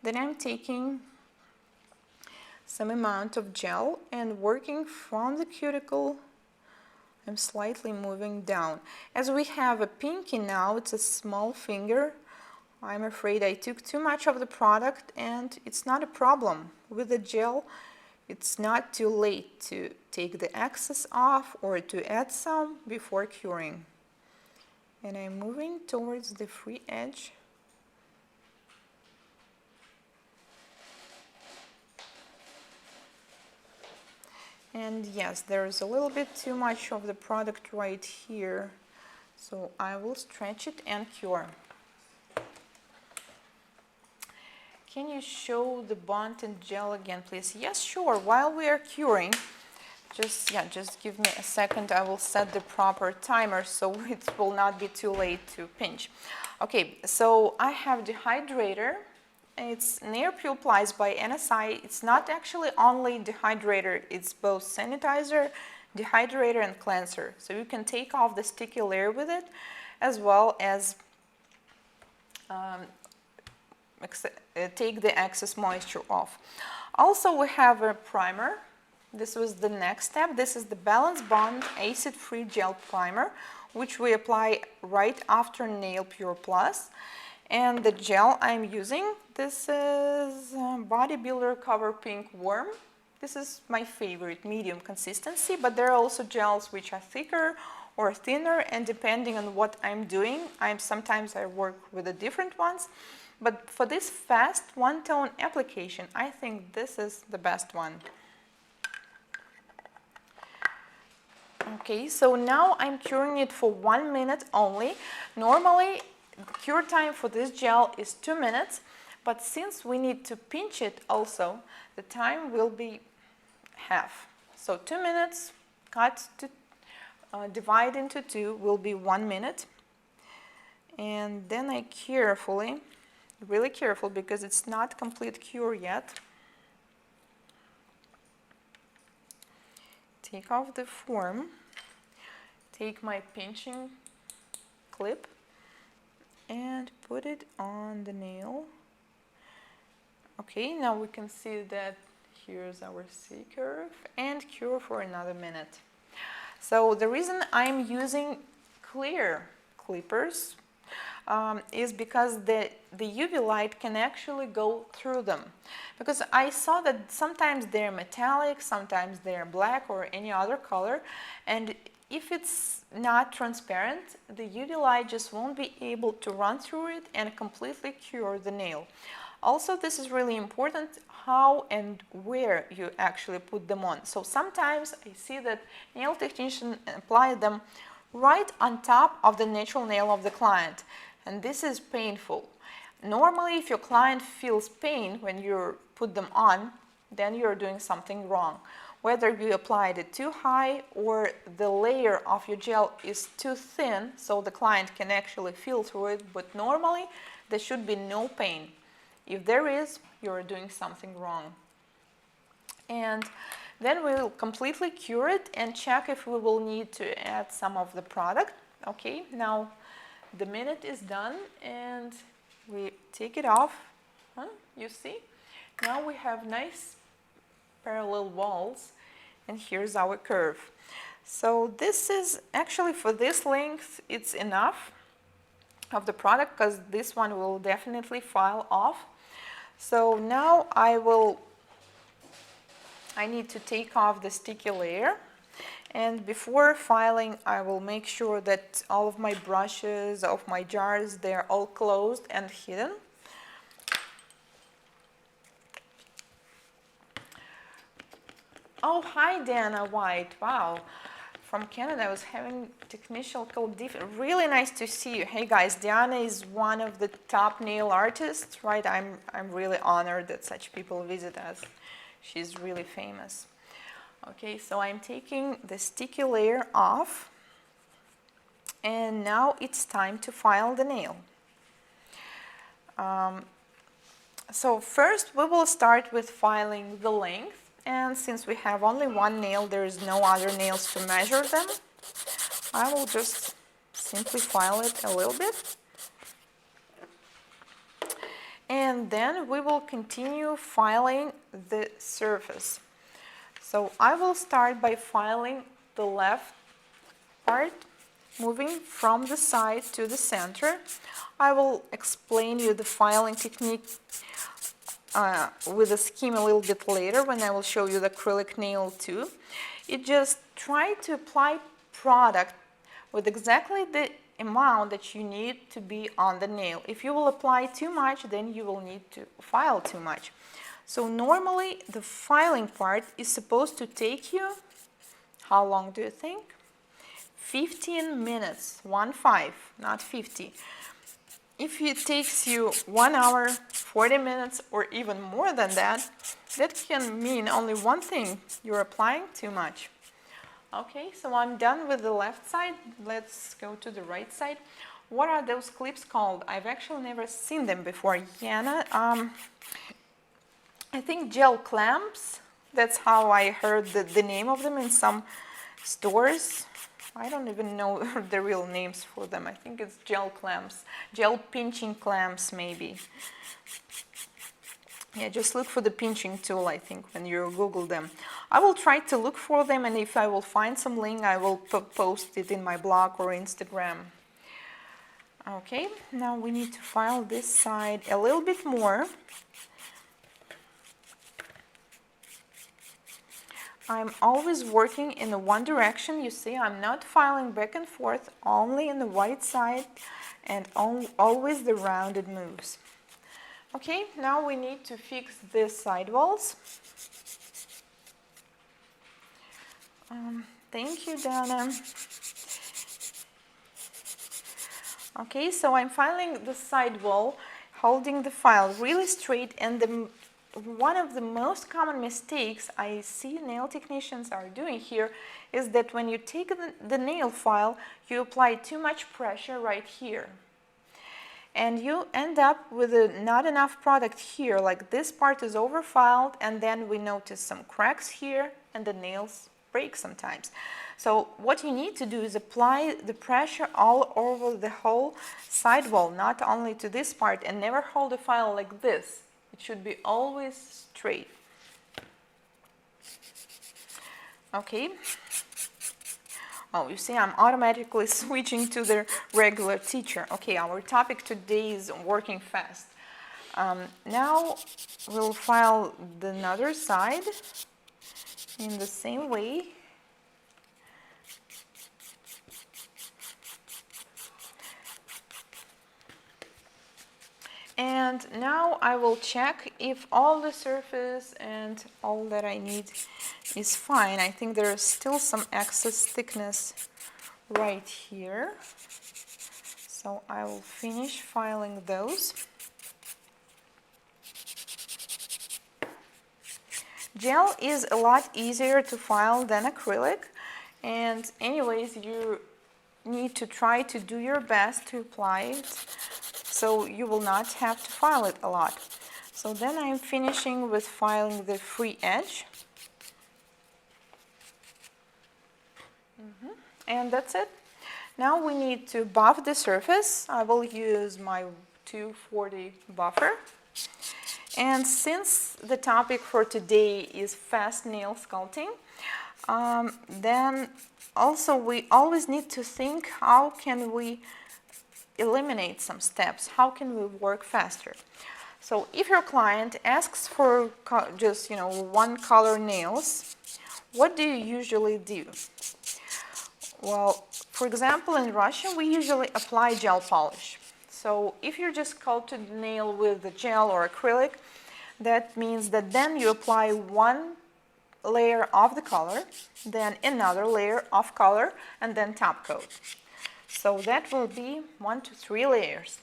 Then I'm taking some amount of gel and working from the cuticle. I'm slightly moving down. As we have a pinky now, it's a small finger. I'm afraid I took too much of the product, and it's not a problem. With the gel, it's not too late to take the excess off or to add some before curing. And I'm moving towards the free edge. And yes, there's a little bit too much of the product right here, so I will stretch it and cure. Can you show the bond and gel again, please? Yes, sure. While we are curing, just give me a second. I will set the proper timer so it will not be too late to pinch. Okay, so I have the hydrator. It's Neopure Plus by NSI. It's not actually only dehydrator, it's both sanitizer, dehydrator, and cleanser. So you can take off the sticky layer with it, as well as take the excess moisture off. Also, we have a primer. This was the next step. This is the Balance Bond Acid-Free Gel Primer, which we apply right after Nail Pure Plus. And the gel I'm using, this is Bodybuilder Cover Pink Worm. This is my favorite, medium consistency, but there are also gels which are thicker or thinner, and depending on what I'm doing, sometimes I work with the different ones. But for this fast one-tone application, I think this is the best one. Okay, so now I'm curing it for 1 minute only. Normally, cure time for this gel is 2 minutes, but since we need to pinch it also, the time will be half. So 2 minutes cut to divide into 2 will be 1 minute. And then I carefully, really careful, because it's not complete cure yet, take off the form, take my pinching clip and put it on the nail. Okay, now we can see that here's our C-curve, and cure for another minute. So the reason I'm using clear clippers is because the UV light can actually go through them. Because I saw that sometimes they're metallic, sometimes they're black or any other color, and if it's not transparent, the UV light just won't be able to run through it and completely cure the nail. Also, this is really important, how and where you actually put them on. So sometimes I see that nail technicians apply them right on top of the natural nail of the client, and this is painful. Normally, if your client feels pain when you put them on, then you're doing something wrong. Whether you applied it too high or the layer of your gel is too thin so the client can actually feel through it, but normally there should be no pain. If there is, you're doing something wrong. And then we'll completely cure it and check if we will need to add some of the product. Okay, now the minute is done and we take it off. You see? Now we have nice parallel walls, and here's our curve. So this is actually, for this length, it's enough of the product, because this one will definitely file off. So now I need to take off the sticky layer, and before filing I will make sure that all of my brushes, of my jars, they're all closed and hidden. Oh, hi, Dana White. Wow. From Canada, I was having technical really nice to see you. Hey guys, Diana is one of the top nail artists, right? I'm really honored that such people visit us. She's really famous. Okay, so I'm taking the sticky layer off, and now it's time to file the nail. So first we will start with filing the length, and since we have only one nail, there is no other nails to measure them. I will just simply file it a little bit. And then we will continue filing the surface. So I will start by filing the left part, moving from the side to the center. I will explain you the filing technique with the scheme a little bit later when I will show you the acrylic nail too. It just try to apply product with exactly the amount that you need to be on the nail. If you will apply too much, then you will need to file too much. So normally the filing part is supposed to take you, how long do you think? 15 minutes, 1-5, not 50. If it takes you 1 hour, 40 minutes, or even more than that, that can mean only one thing: you're applying too much. Okay, so I'm done with the left side. Let's go to the right side. What are those clips called? I've actually never seen them before. Yana, I think gel clamps. That's how I heard the name of them in some stores. I don't even know the real names for them. I think it's gel clamps, gel pinching clamps maybe. Yeah, just look for the pinching tool, I think, when you Google them. I will try to look for them, and if I will find some link, I will post it in my blog or Instagram. Okay, now we need to file this side a little bit more. I'm always working in the one direction. You see, I'm not filing back and forth, only in the right side, and always the rounded moves. Okay, now we need to fix the sidewalls. Thank you, Dana. Okay, so I'm filing the sidewall, holding the file really straight, and one of the most common mistakes I see nail technicians are doing here is that when you take the nail file, you apply too much pressure right here. And you end up with not enough product here, like this part is overfiled, and then we notice some cracks here, and the nails break sometimes. So what you need to do is apply the pressure all over the whole sidewall, not only to this part, and never hold the file like this. It should be always straight. Okay. Oh, you see, I'm automatically switching to the regular teacher. Okay, our topic today is working fast. Now we'll file the other side in the same way. And now I will check if all the surface and all that I need is fine. I think there is still some excess thickness right here. So I will finish filing those. Gel is a lot easier to file than acrylic. And anyways, you need to try to do your best to apply it, so you will not have to file it a lot. So then I'm finishing with filing the free edge. And that's it. Now we need to buff the surface. I will use my 240 buffer. And since the topic for today is fast nail sculpting, then also we always need to think, how can we eliminate some steps? How can we work faster? So if your client asks for just, one color nails, what do you usually do? Well, for example, in Russia, we usually apply gel polish. So if you just sculpted the nail with the gel or acrylic, that means that then you apply one layer of the color, then another layer of color, and then top coat. So that will be 1 to 3 layers.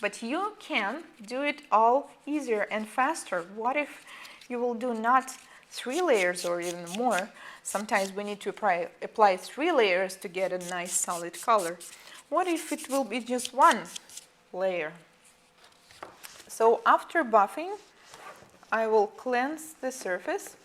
But you can do it all easier and faster. What if you will do not 3 layers or even more? Sometimes we need to apply 3 layers to get a nice solid color. What if it will be just 1 layer? So after buffing, I will cleanse the surface.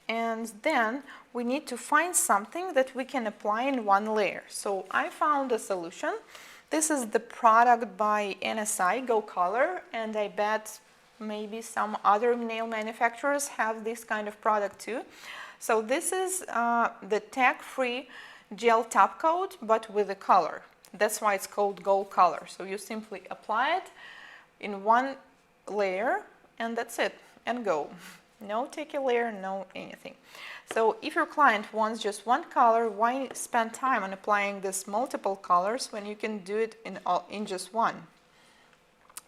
And then we need to find something that we can apply in 1 layer. So I found a solution. This is the product by NSI, Go Color, and I bet maybe some other nail manufacturers have this kind of product too. So this is the tag-free gel top coat, but with a color. That's why it's called Go Color. So you simply apply it in 1 layer, and that's it, and go. No take a layer, no anything. So if your client wants just 1 color, why spend time on applying this multiple colors when you can do it in just 1?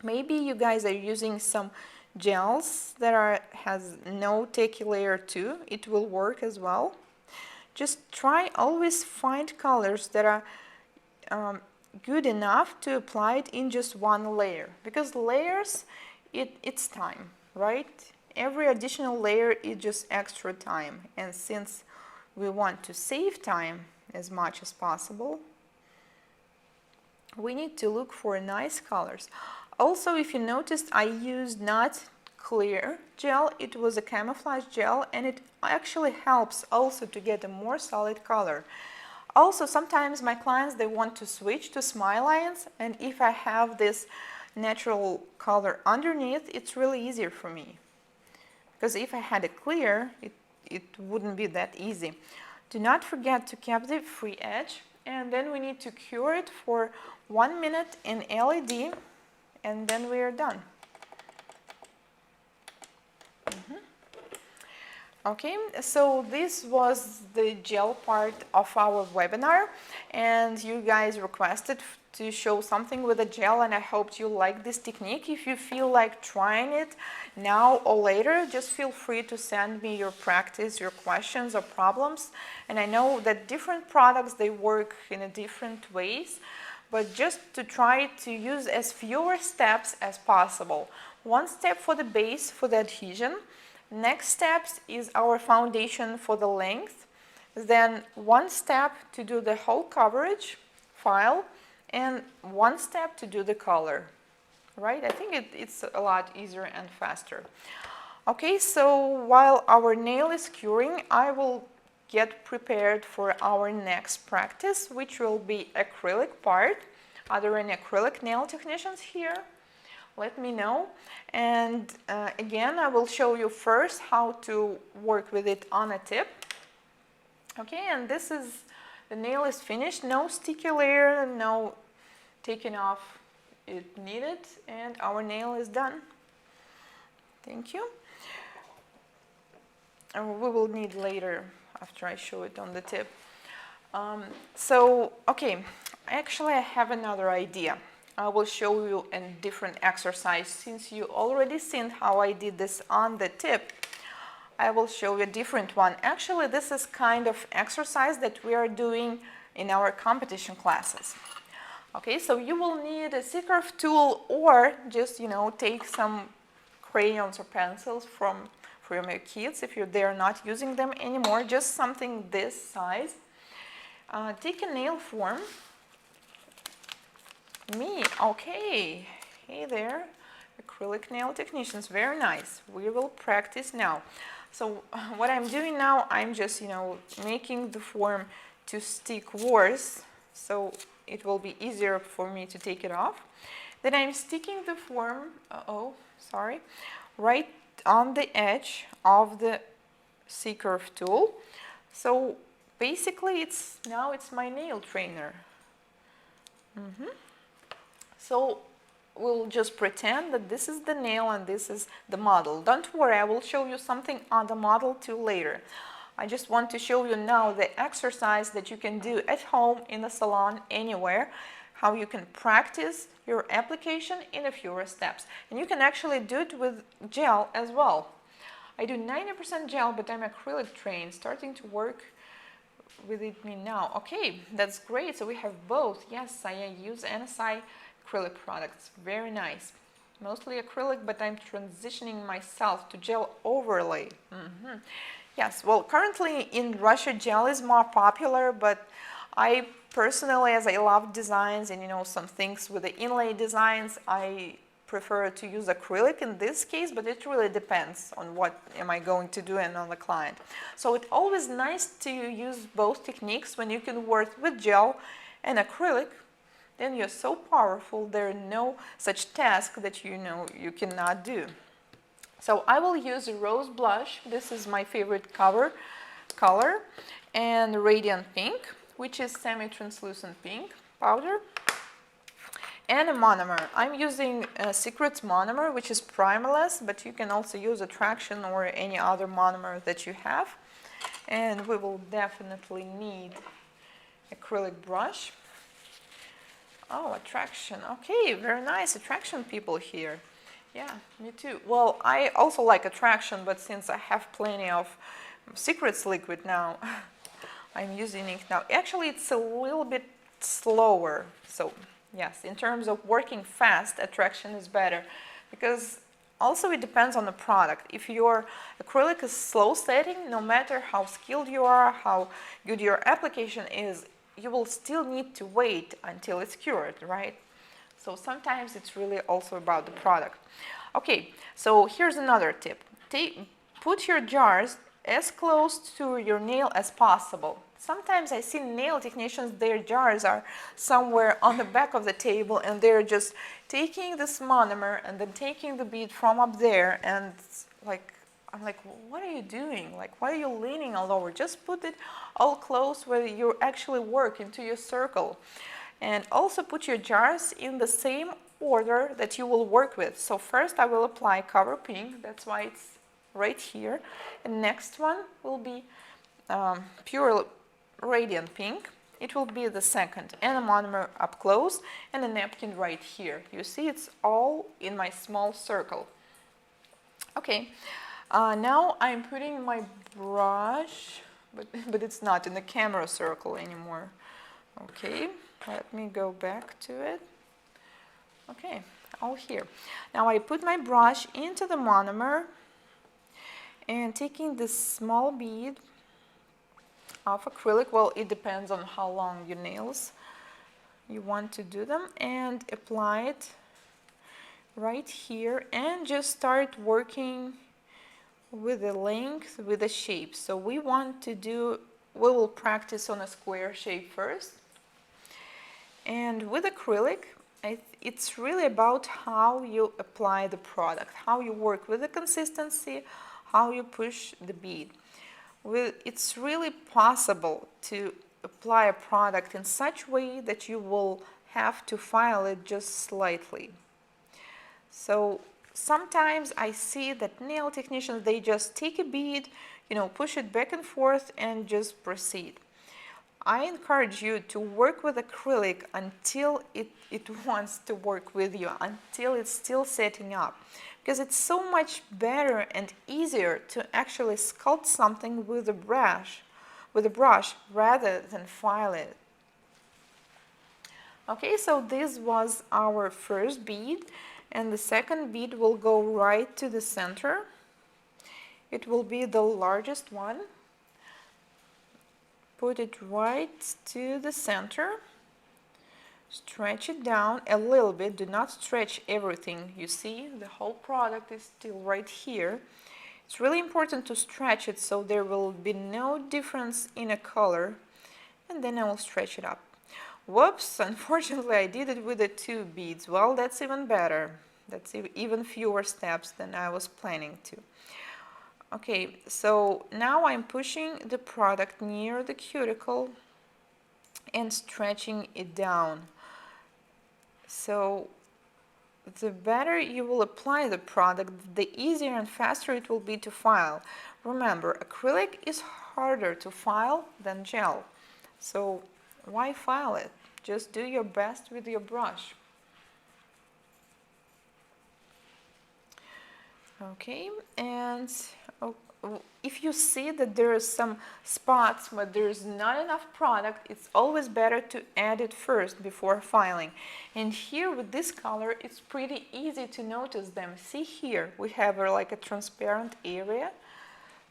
Maybe you guys are using some gels that has no take a layer too. It will work as well. Just try always find colors that are good enough to apply it in just 1 layer, because layers, it's time, right? Every additional layer is just extra time, and since we want to save time as much as possible, we need to look for nice colors. Also, if you noticed, I used not clear gel, it was a camouflage gel, and it actually helps also to get a more solid color. Also, sometimes my clients, they want to switch to smile lines, and if I have this natural color underneath, it's really easier for me. Because if I had a clear, it wouldn't be that easy. Do not forget to keep the free edge, and then we need to cure it for 1 minute in LED, and then we are done. Okay, so this was the gel part of our webinar, and you guys requested to show something with a gel, and I hope you like this technique. If you feel like trying it now or later, just feel free to send me your practice, your questions or problems. And I know that different products, they work in a different ways, but just to try to use as fewer steps as possible. 1 step for the base, for the adhesion. Next steps is our foundation for the length. Then 1 step to do the whole coverage file, and 1 step to do the color. Right? I think it's a lot easier and faster. Okay, so while our nail is curing, I will get prepared for our next practice, which will be acrylic part. Are there any acrylic nail technicians here? Let me know. And again, I will show you first how to work with it on a tip. Okay, and this is, the nail is finished, no sticky layer, no taking off it needed, and our nail is done. Thank you. And we will need later after I show it on the tip. Okay, actually I have another idea. I will show you a different exercise. Since you already seen how I did this on the tip, I will show you a different one. Actually, this is kind of exercise that we are doing in our competition classes. Okay, so you will need a C-curve tool, or just, take some crayons or pencils from your kids if they're not using them anymore, just something this size. Take a nail form. Okay, hey there, acrylic nail technicians, very nice. We will practice now. So what I'm doing now, I'm just, making the form to stick worse, so it will be easier for me to take it off. Then I'm sticking the form, right on the edge of the C-curve tool. So basically now it's my nail trainer. So we'll just pretend that this is the nail and this is the model. Don't worry, I will show you something on the model too later. I just want to show you now the exercise that you can do at home, in the salon, anywhere, how you can practice your application in a fewer steps. And you can actually do it with gel as well. I do 90% gel, but I'm acrylic trained, starting to work with it me now. Okay, that's great. So we have both. Yes, I use NSI acrylic products. Very nice. Mostly acrylic, but I'm transitioning myself to gel overlay. Yes, well, currently in Russia, gel is more popular, but I personally, as I love designs and some things with the inlay designs, I prefer to use acrylic in this case, but it really depends on what am I going to do and on the client. So it's always nice to use both techniques. When you can work with gel and acrylic, then you're so powerful, there are no such task that you cannot do. So I will use a rose blush. This is my favorite color, and radiant pink, which is semi-translucent pink powder, and a monomer. I'm using Secrets monomer, which is primerless, but you can also use Attraction or any other monomer that you have. And we will definitely need acrylic brush. Oh, Attraction. Okay, very nice Attraction people here. Yeah, me too. Well, I also like Attraction, but since I have plenty of Secrets liquid now, I'm using it now. Actually, it's a little bit slower. So, yes, in terms of working fast, Attraction is better. Because also it depends on the product. If your acrylic is slow setting, no matter how skilled you are, how good your application is, you will still need to wait until it's cured, right? So sometimes it's really also about the product. Okay, so here's another tip. Put your jars as close to your nail as possible. Sometimes I see nail technicians, their jars are somewhere on the back of the table and they're just taking this monomer and then taking the bead from up there, and I'm like, what are you doing? Like, why are you leaning all over? Just put it all close where you actually work into your circle. And also put your jars in the same order that you will work with. So first I will apply Cover Pink, that's why it's right here. And next one will be Pure Radiant Pink. It will be the second, and a monomer up close, and a napkin right here. You see, it's all in my small circle. Okay, now I'm putting my brush, but it's not in the camera circle anymore. Okay, let me go back to it. Okay, all here. Now I put my brush into the monomer and taking this small bead of acrylic, well, it depends on how long your nails you want to do them, and apply it right here and just start working with the length, with the shape. So we will practice on a square shape first. And with acrylic, it's really about how you apply the product, how you work with the consistency, how you push the bead. It's really possible to apply a product in such a way that you will have to file it just slightly. So sometimes I see that nail technicians, they just take a bead, push it back and forth and just proceed. I encourage you to work with acrylic until it wants to work with you, until it's still setting up. Because it's so much better and easier to actually sculpt something with a brush rather than file it. Okay, so this was our first bead, and the second bead will go right to the center. It will be the largest one. Put it right to the center. Stretch it down a little bit. Do not stretch everything. You see, the whole product is still right here. It's really important to stretch it so there will be no difference in a color. And then I will stretch it up. Whoops, unfortunately I did it with the 2 beads. Well, that's even better. That's even fewer steps than I was planning to. Okay, so now I'm pushing the product near the cuticle and stretching it down. So the better you will apply the product, the easier and faster it will be to file. Remember, acrylic is harder to file than gel. So why file it? Just do your best with your brush. Okay, and if you see that there are some spots where there's not enough product, it's always better to add it first before filing. And here with this color, it's pretty easy to notice them. See here, we have like a transparent area.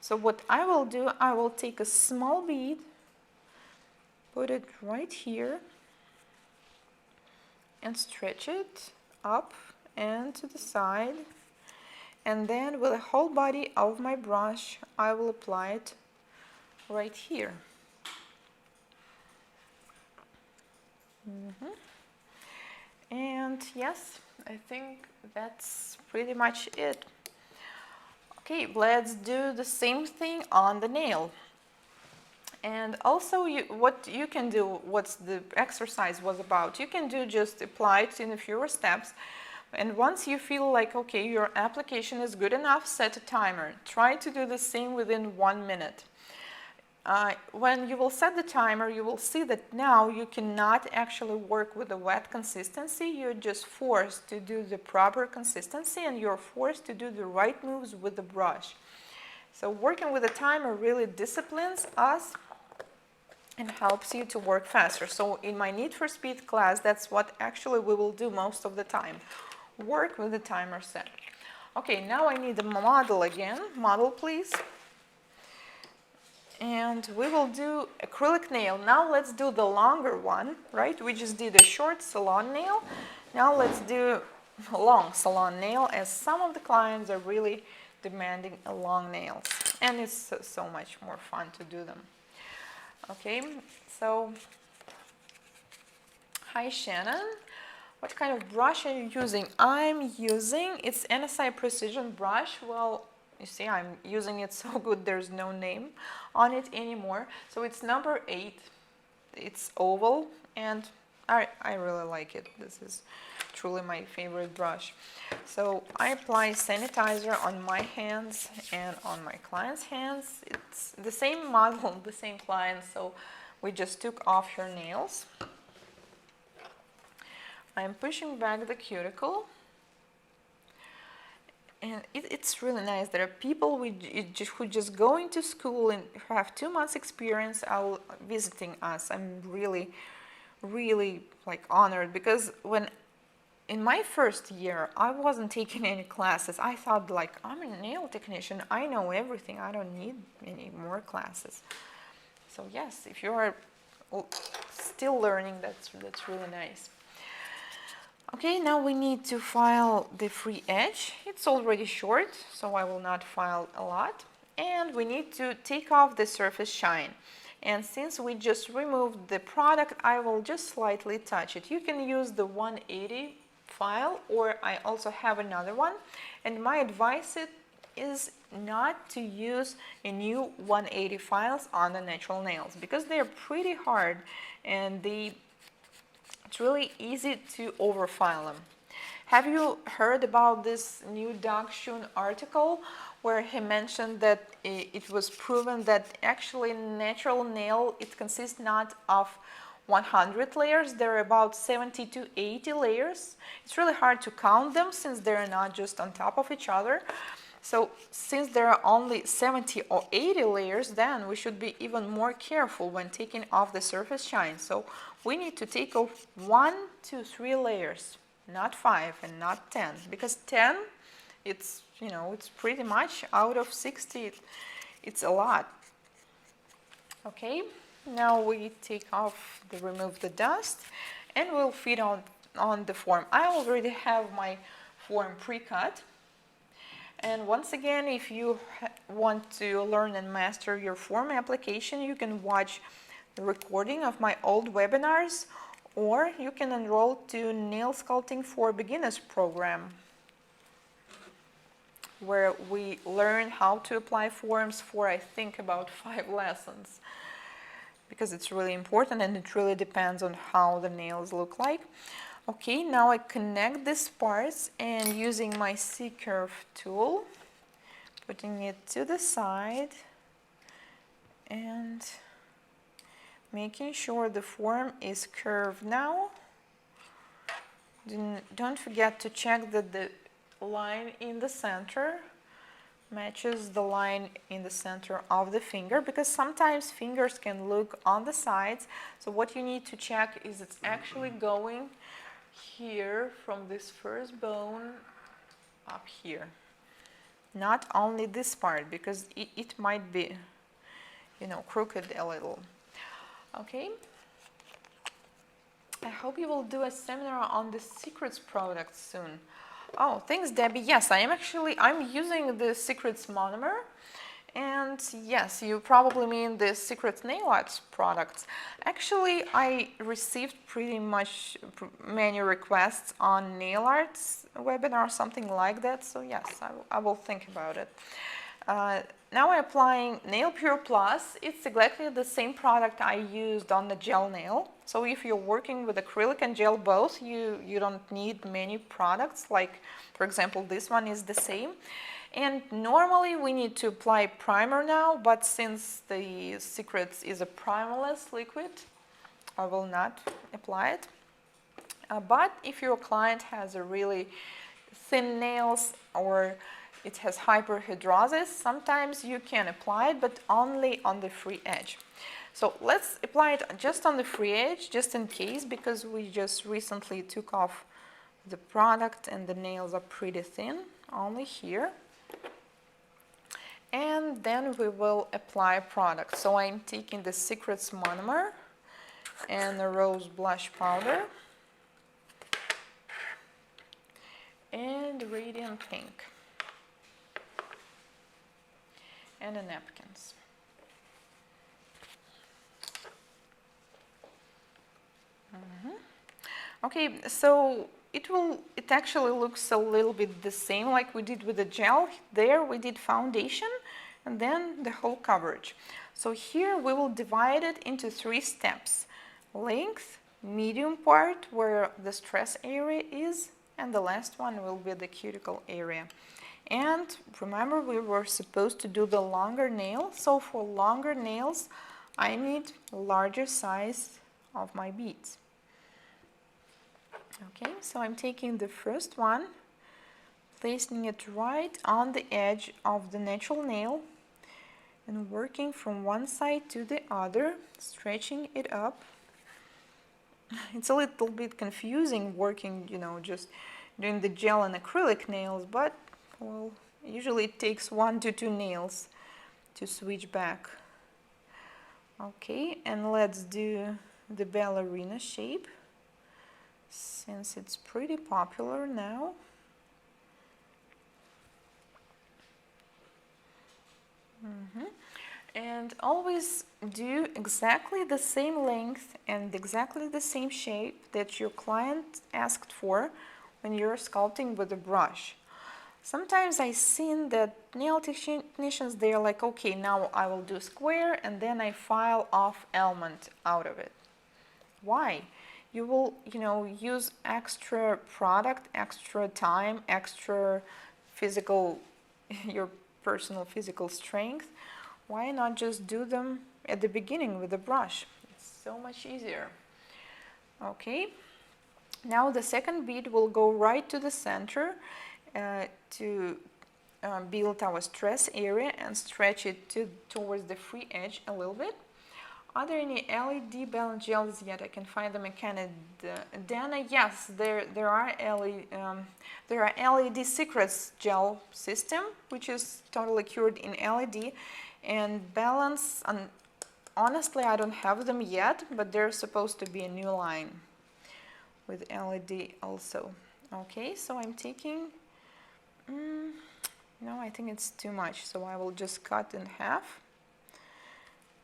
So what I will do, I will take a small bead, put it right here, and stretch it up and to the side. And then with the whole body of my brush, I will apply it right here. And yes, I think that's pretty much it. Okay, let's do the same thing on the nail. And also what you can do, what the exercise was about, you can do just apply it in a fewer steps. And once you feel like, okay, your application is good enough, set a timer. Try to do the same within 1 minute. When you will set the timer, you will see that now you cannot actually work with a wet consistency. You're just forced to do the proper consistency, and you're forced to do the right moves with the brush. So working with a timer really disciplines us and helps you to work faster. So in my Need for Speed class, that's what actually we will do most of the time. Work with the timer set. Okay, now I need a model again. Model, please. And we will do acrylic nail. Now let's do the longer one, right? We just did a short salon nail. Now let's do a long salon nail, as some of the clients are really demanding a long nails. And it's so much more fun to do them. Okay, so hi Shannon. What kind of brush are you using? I'm using, it's NSI Precision brush. Well, you see, I'm using it so good, there's no name on it anymore. So it's number 8. It's oval, and I really like it. This is truly my favorite brush. So I apply sanitizer on my hands and on my client's hands. It's the same model, the same client, so we just took off her nails. I'm pushing back the cuticle, and it's really nice. There are people who just go into school and have 2 months experience out visiting us. I'm really, really like honored, because when in my first year, I wasn't taking any classes. I thought like, I'm a nail technician, I know everything, I don't need any more classes. So yes, if you are still learning, that's really nice. Okay, now we need to file the free edge. It's already short, so I will not file a lot. And we need to take off the surface shine. And since we just removed the product, I will just slightly touch it. You can use the 180 file, or I also have another one. And my advice is not to use a new 180 files on the natural nails, because they're pretty hard and it's really easy to overfile them. Have you heard about this new Doug Schoen article where he mentioned that it was proven that actually natural nail, it consists not of 100 layers, there are about 70 to 80 layers. It's really hard to count them since they're not just on top of each other. So since there are only 70 or 80 layers, then we should be even more careful when taking off the surface shine. So we need to take off 1 to 3 layers, not 5 and not 10, because 10, it's, you know, it's pretty much out of 60, it's a lot. Okay, now we remove the dust, and we'll feed on the form. I already have my form pre-cut. And once again, if you want to learn and master your form application, you can watch the recording of my old webinars, or you can enroll to Nail Sculpting for Beginners program, where we learn how to apply forms for, I think, about 5 lessons, because it's really important and it really depends on how the nails look like. Okay, now I connect these parts, and using my C-curve tool, putting it to the side and making sure the form is curved now. Don't forget to check that the line in the center matches the line in the center of the finger, because sometimes fingers can look on the sides. So what you need to check is it's actually going here from this first bone up here. Not only this part, because it might be, you know, crooked a little. Okay. I hope you will do a seminar on the Secrets products soon. Oh, thanks, Debbie. Yes, I'm using the Secrets monomer. And yes, you probably mean the Secrets nail art products. Actually, I received pretty much many requests on nail arts webinar, something like that. So yes, I will think about it. Now I'm applying Nail Pure Plus. It's exactly the same product I used on the gel nail. So if you're working with acrylic and gel both, you don't need many products. Like, for example, this one is the same. And normally we need to apply primer now, but since the Secrets is a primerless liquid, I will not apply it. But if your client has a really thin nails or it has hyperhidrosis, sometimes you can apply it, but only on the free edge. So let's apply it just on the free edge, just in case, because we just recently took off the product and the nails are pretty thin, only here. And then we will apply product. So I'm taking the Secrets monomer and the rose blush powder and Radiant Pink and the napkins. Okay, so it actually looks a little bit the same like we did with the gel. There we did foundation and then the whole coverage. So here we will divide it into 3 steps: length, medium part where the stress area is, and the last one will be the cuticle area. And remember, we were supposed to do the longer nail, so for longer nails I need a larger size of my beads. Okay, so I'm taking the first one, placing it right on the edge of the natural nail and working from one side to the other, stretching it up. It's a little bit confusing working, you know, just doing the gel and acrylic nails, but well, usually it takes 1 to 2 nails to switch back. Okay, and let's do the ballerina shape, since it's pretty popular now. And always do exactly the same length and exactly the same shape that your client asked for when you're sculpting with a brush. Sometimes I've seen that nail technicians, they're like, okay, now I will do square and then I file off almond out of it. Why? You will, you know, use extra product, extra time, extra physical, your personal physical strength. Why not just do them at the beginning with a brush? It's so much easier. Okay, now the second bead will go right to the center to build our stress area and stretch it towards the free edge a little bit. Are there any LED balance gels yet? I can find them in Canada. Dana, yes, there are LED Secrets gel system, which is totally cured in LED. And balance, and honestly I don't have them yet, but there's supposed to be a new line with LED also. Okay, so I'm taking, no, I think it's too much, so I will just cut in half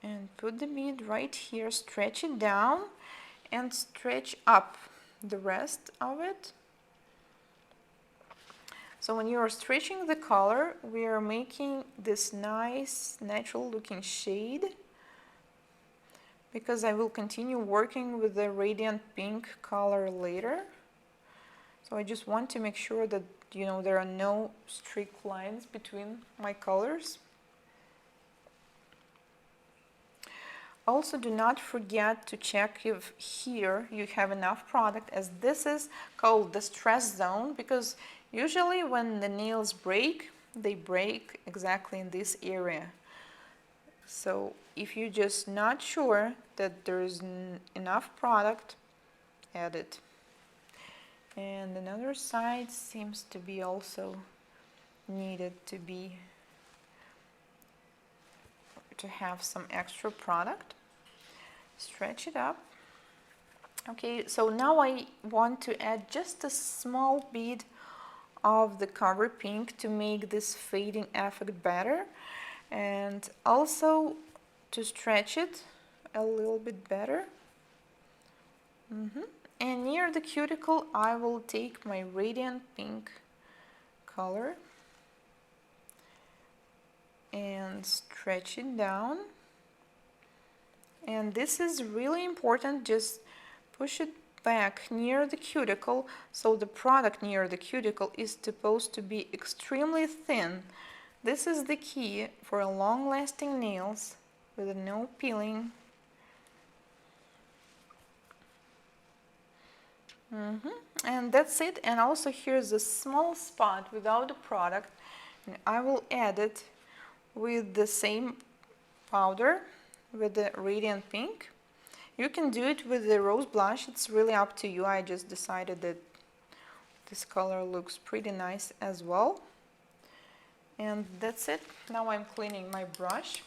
and put the bead right here, stretch it down and stretch up the rest of it. So when you are stretching the color, we are making this nice natural looking shade, because I will continue working with the Radiant Pink color later. So I just want to make sure that, you know, there are no strict lines between my colors. Also, do not forget to check if here you have enough product, as this is called the stress zone, because usually when the nails break, they break exactly in this area. So if you're just not sure that there's enough product, add it. And another side seems to be also needed to have some extra product. Stretch it up. Okay, so now I want to add just a small bit of the cover pink to make this fading effect better, and also to stretch it a little bit better. And near the cuticle I will take my radiant pink color and stretch it down. And this is really important, just push it back near the cuticle, so the product near the cuticle is supposed to be extremely thin. This is the key for long-lasting nails with no peeling. And that's it. And also here's a small spot without the product, and I will add it with the same powder, with the radiant pink. You can do it with the rose blush, it's really up to you. I just decided that this color looks pretty nice as well. And that's it. Now I'm cleaning my brush.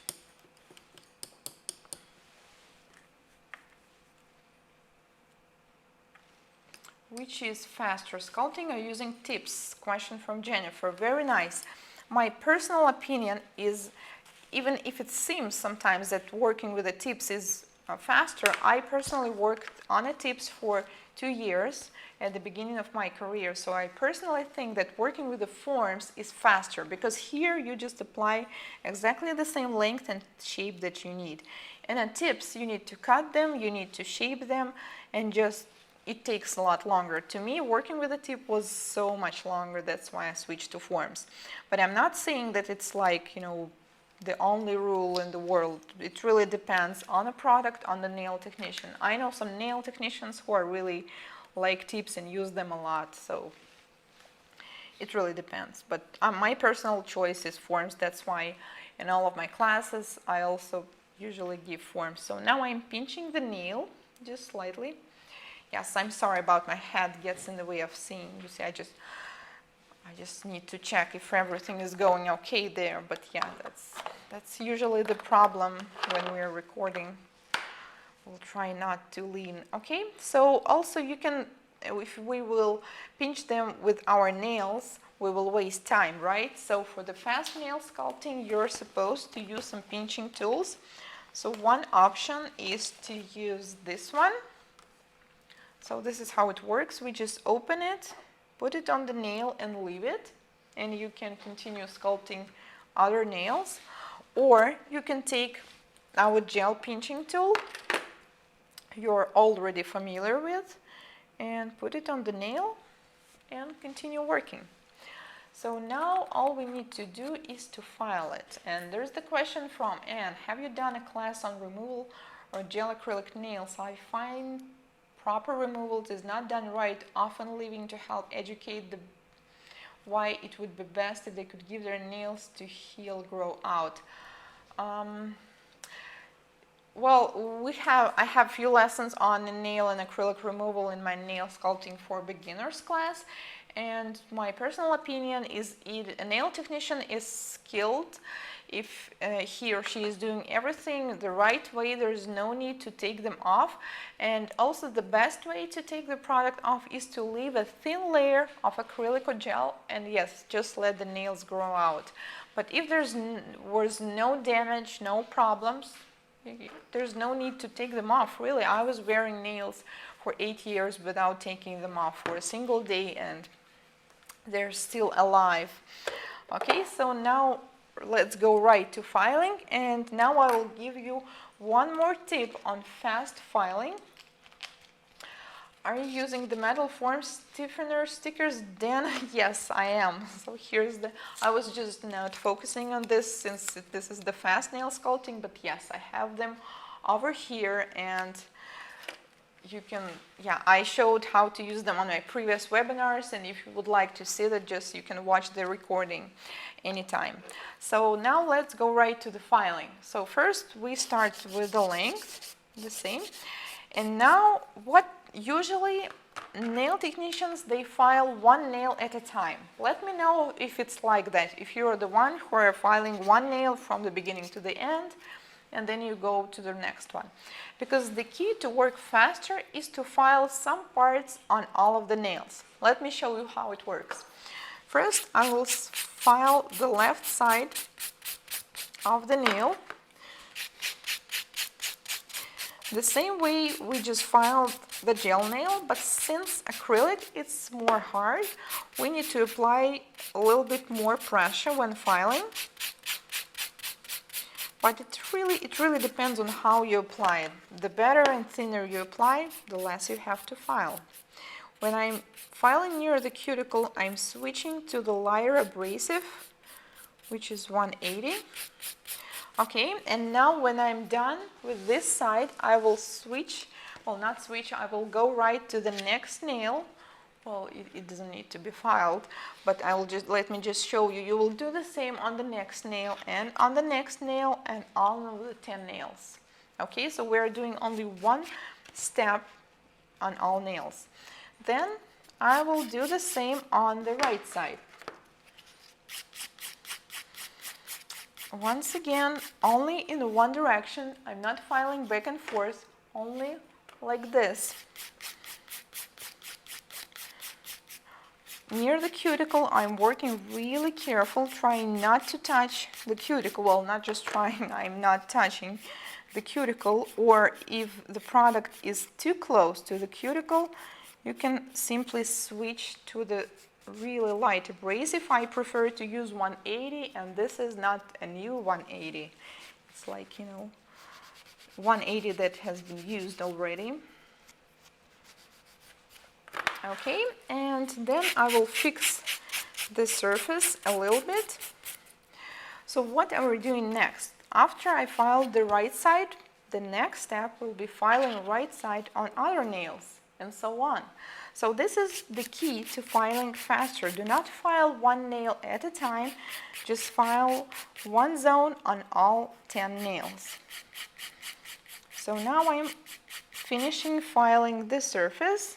Which is faster, sculpting or using tips? Question from Jennifer. Very nice. My personal opinion is, even if it seems sometimes that working with the tips is faster, I personally worked on the tips for 2 years at the beginning of my career. So I personally think that working with the forms is faster, because here you just apply exactly the same length and shape that you need. And on tips, you need to cut them, you need to shape them, and just it takes a lot longer. To me, working with a tip was so much longer. That's why I switched to forms. But I'm not saying that it's like, you know, the only rule in the world. It really depends on the product, on the nail technician. I know some nail technicians who are really like tips and use them a lot. So it really depends. But my personal choice is forms. That's why in all of my classes, I also usually give forms. So now I'm pinching the nail just slightly. Yes, I'm sorry about my head gets in the way of seeing. You see, I just need to check if everything is going okay there. But yeah, that's usually the problem when we're recording. We'll try not to lean. Okay, so also you can, if we will pinch them with our nails, we will waste time, right? So for the fast nail sculpting, you're supposed to use some pinching tools. So one option is to use this one. So this is how it works. We just open it, put it on the nail and leave it, and you can continue sculpting other nails. Or you can take our gel pinching tool you're already familiar with and put it on the nail and continue working. So now all we need to do is to file it. And there's the question from Anne. Have you done a class on removal or gel acrylic nails? I find proper removal is not done right, often leaving to help educate why it would be best if they could give their nails to heal, grow out. Well, I have few lessons on nail and acrylic removal in my nail sculpting for beginners class. And my personal opinion is a nail technician is skilled if he or she is doing everything the right way. There's no need to take them off. And also the best way to take the product off is to leave a thin layer of acrylic or gel, and yes, just let the nails grow out. But if was no damage, no problems, there's no need to take them off. Really, I was wearing nails for 8 years without taking them off for a single day, and they're still alive. Okay, so now let's go right to filing, and now I will give you one more tip on fast filing. Are you using the metal form stiffener stickers, Dan? Yes, I am. So I was just not focusing on this since this is the fast nail sculpting, but yes, I have them over here, and you can, yeah, I showed how to use them on my previous webinars, and if you would like to see that, just you can watch the recording anytime. So now let's go right to the filing. So first we start with the length, the same. And now what usually nail technicians, they file one nail at a time. Let me know if it's like that, if you're the one who are filing one nail from the beginning to the end, and then you go to the next one. Because the key to work faster is to file some parts on all of the nails. Let me show you how it works. First, I will file the left side of the nail the same way we just filed the gel nail, but since acrylic it's more hard, we need to apply a little bit more pressure when filing. But it really depends on how you apply it. The better and thinner you apply, the less you have to file. When I'm filing near the cuticle, I'm switching to the lighter abrasive, which is 180. Okay, and now when I'm done with this side, I will switch, well, not switch, I will go right to the next nail. Well, it doesn't need to be filed, but I will just, let me just show you. You will do the same on the next nail and on the next nail and all of the 10 nails. Okay, so we're doing only one step on all nails. Then I will do the same on the right side. Once again, only in one direction. I'm not filing back and forth, only like this. Near the cuticle, I'm working really careful, trying not to touch the cuticle. Well, not just trying, I'm not touching the cuticle. Or if the product is too close to the cuticle, you can simply switch to the really light abrasive. I prefer to use 180, and this is not a new 180. It's like, you know, 180 that has been used already. Okay, and then I will fix the surface a little bit. So what are we doing next? After I filed the right side, the next step will be filing right side on other nails, and so on. So this is the key to filing faster. Do not file one nail at a time, just file one zone on all 10 nails. So now I'm finishing filing the surface,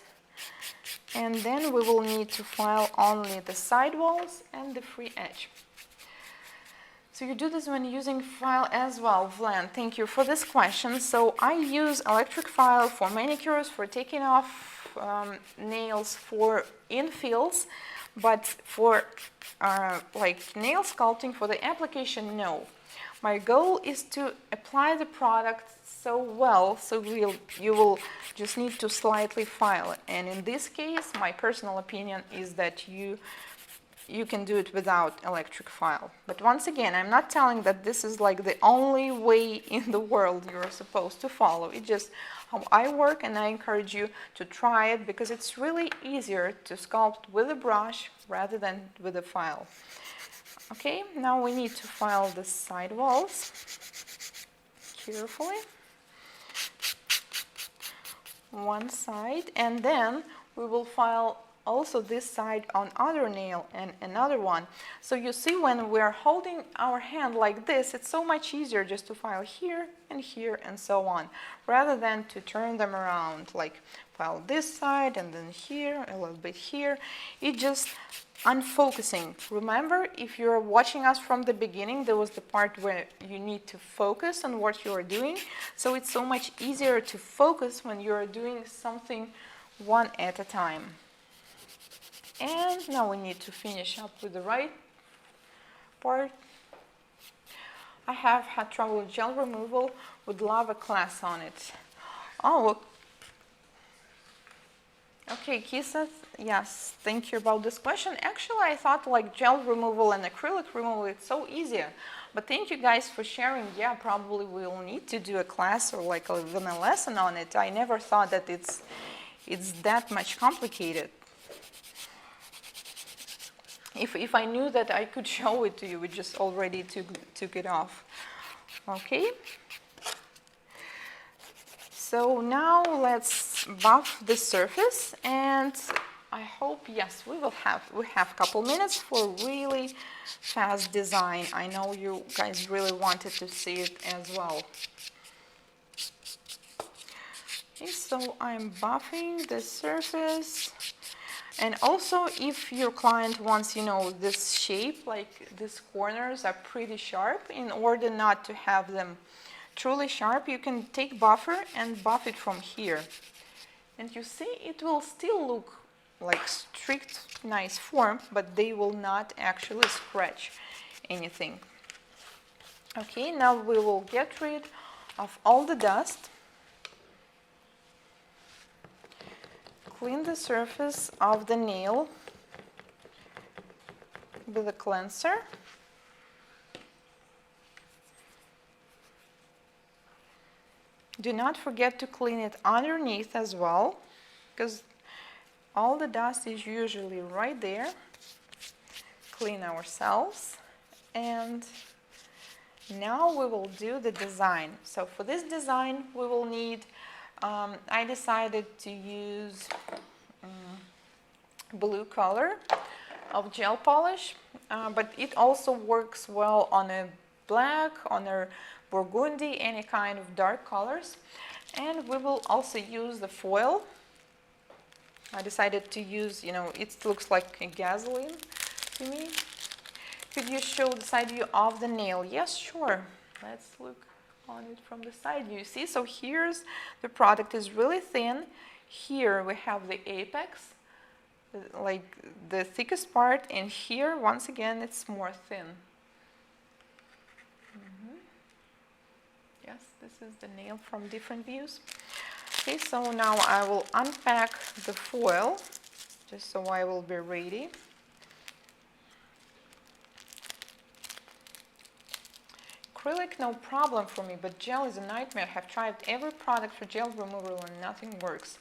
and then we will need to file only the side walls and the free edge. So you do this when using file as well. Vlan, thank you for this question. So I use electric file for manicures, for taking off nails, for infills, but for like nail sculpting, for the application, no. My goal is to apply the product so well, so you will just need to slightly file it. And in this case, my personal opinion is that you can do it without electric file. But once again, I'm not telling that this is like the only way in the world you're supposed to follow. It's just how I work, and I encourage you to try it because it's really easier to sculpt with a brush rather than with a file. Okay, now we need to file the side walls carefully. One side, and then we will file also this side on other nail and another one. So you see, when we're holding our hand like this, it's so much easier just to file here and so on, rather than to turn them around, like file this side and then here, a little bit here. It just unfocusing. Remember, if you're watching us from the beginning, there was the part where you need to focus on what you are doing. So it's so much easier to focus when you're doing something one at a time. And now we need to finish up with the right part. I have had trouble with gel removal, would love a class on it. Oh, okay, Kisa, yes, thank you about this question. Actually, I thought like gel removal and acrylic removal, it's so easier. But thank you guys for sharing. Yeah, probably we'll need to do a class or like even a lesson on it. I never thought that it's that much complicated. If I knew that I could show it to you, we just already took it off. Okay. so now let's buff the surface, and I hope, yes, we have a couple minutes for really fast design. I know you guys really wanted to see it as well. Okay, so I'm buffing the surface. And also, if your client wants, this shape, like these corners are pretty sharp, in order not to have them truly sharp, you can take buffer and buff it from here. And you see, it will still look like strict, nice form, but they will not actually scratch anything. Okay, now we will get rid of all the dust. Clean the surface of the nail with a cleanser. Do not forget to clean it underneath as well, because all the dust is usually right there. Clean ourselves, and now we will do the design. So for this design we will need, I decided to use blue color of gel polish, but it also works well on a black, on a burgundy, any kind of dark colors. And we will also use the foil. I decided to use, it looks like a gasoline to me. Could you show the side view of the nail? Yes, sure. Let's look on it from the side view. See, so here's the product is really thin. Here we have the apex, like the thickest part, and here once again it's more thin. Yes, this is the nail from different views. Okay, so now I will unpack the foil, just so I will be ready. Acrylic, no problem for me, but gel is a nightmare. I have tried every product for gel removal and nothing works.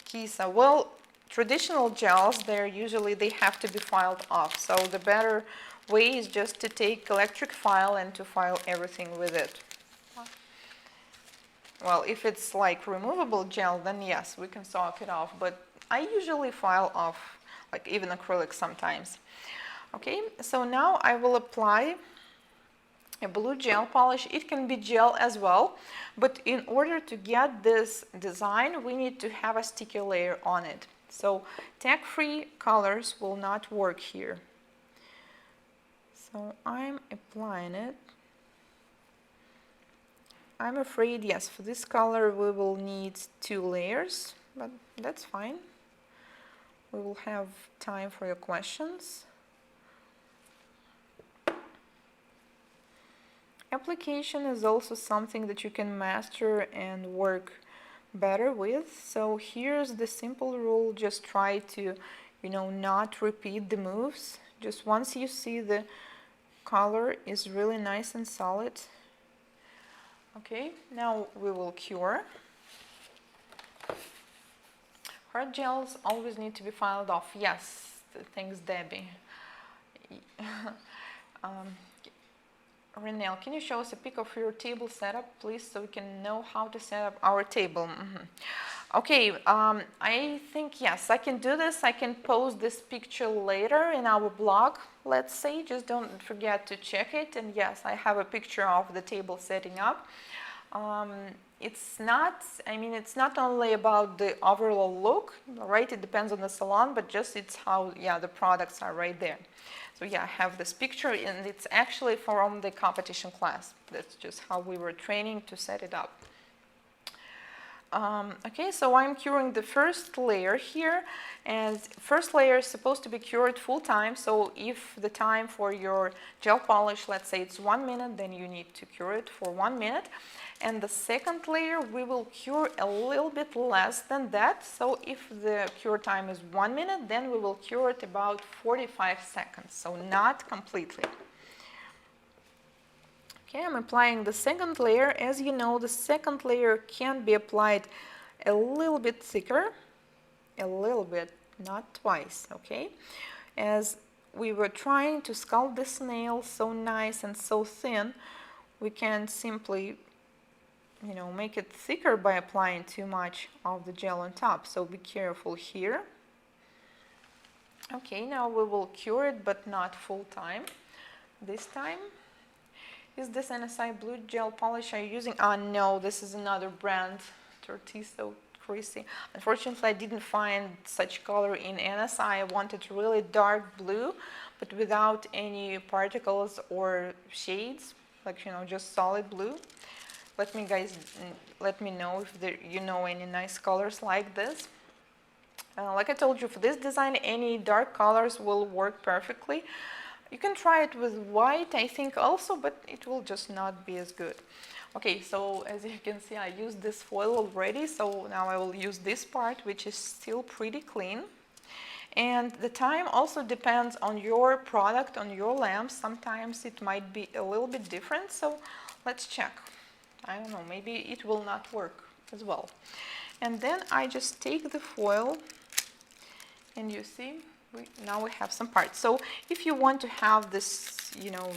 Kisa, well, traditional gels, they have to be filed off. So the better way is just to take electric file and to file everything with it. Well, if it's like removable gel, then yes, we can soak it off, but I usually file off, like even acrylic sometimes. Okay, so now I will apply a blue gel polish. It can be gel as well, but in order to get this design, we need to have a sticky layer on it. So tag-free colors will not work here. So I'm applying it. I'm afraid, yes, for this color we will need 2 layers, but that's fine. We will have time for your questions. Application is also something that you can master and work better with. So here's the simple rule: just try to, not repeat the moves. Just once you see the color is really nice and solid. Okay, now we will cure. Hard gels always need to be filed off. Yes, thanks, Debbie. Renelle, can you show us a pic of your table setup, please, so we can know how to set up our table? Okay, I think, yes, I can do this. I can post this picture later in our blog, let's say. Just don't forget to check it. And yes, I have a picture of the table setting up. It's not only about the overall look, right? It depends on the salon, but just it's how, the products are right there. So yeah, I have this picture, and it's actually from the competition class. That's just how we were training to set it up. Okay, so I'm curing the first layer here, and first layer is supposed to be cured full time. So if the time for your gel polish, let's say it's 1 minute, then you need to cure it for 1 minute. And the second layer we will cure a little bit less than that. So if the cure time is 1 minute, then we will cure it about 45 seconds, so not completely. Okay, I'm applying the second layer. As you know, the second layer can be applied a little bit thicker, a little bit, not twice, okay? As we were trying to sculpt this nail so nice and so thin, we can simply make it thicker by applying too much of the gel on top. So be careful here. Okay, now we will cure it, but not full time. This time, is this NSI Blue Gel Polish are you using? No, this is another brand, Tortiso Chrissy. Unfortunately, I didn't find such color in NSI. I wanted really dark blue, but without any particles or shades, like, just solid blue. Let me know if you know any nice colors like this. Like I told you, for this design, any dark colors will work perfectly. You can try it with white, I think also, but it will just not be as good. Okay, so as you can see, I used this foil already, so now I will use this part, which is still pretty clean. And the time also depends on your product, on your lamp. Sometimes it might be a little bit different, so let's check. I don't know, maybe it will not work as well. And then I just take the foil, and you see, now we have some parts. So if you want to have this,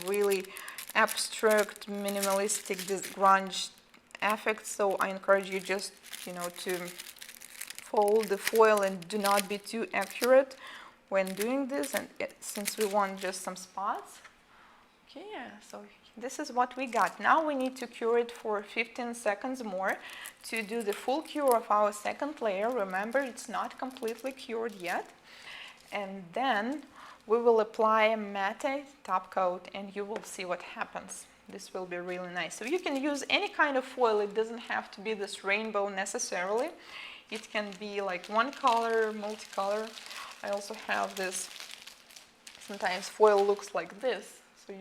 really abstract, minimalistic, this grunge effect, so I encourage you just, to fold the foil and do not be too accurate when doing this. And since we want just some spots, okay, yeah, so this is what we got. Now we need to cure it for 15 seconds more to do the full cure of our second layer. Remember, it's not completely cured yet. And then we will apply a matte top coat, and you will see what happens. This will be really nice. So you can use any kind of foil. It doesn't have to be this rainbow necessarily. It can be like one color, multicolor. I also have this, sometimes foil looks like this. So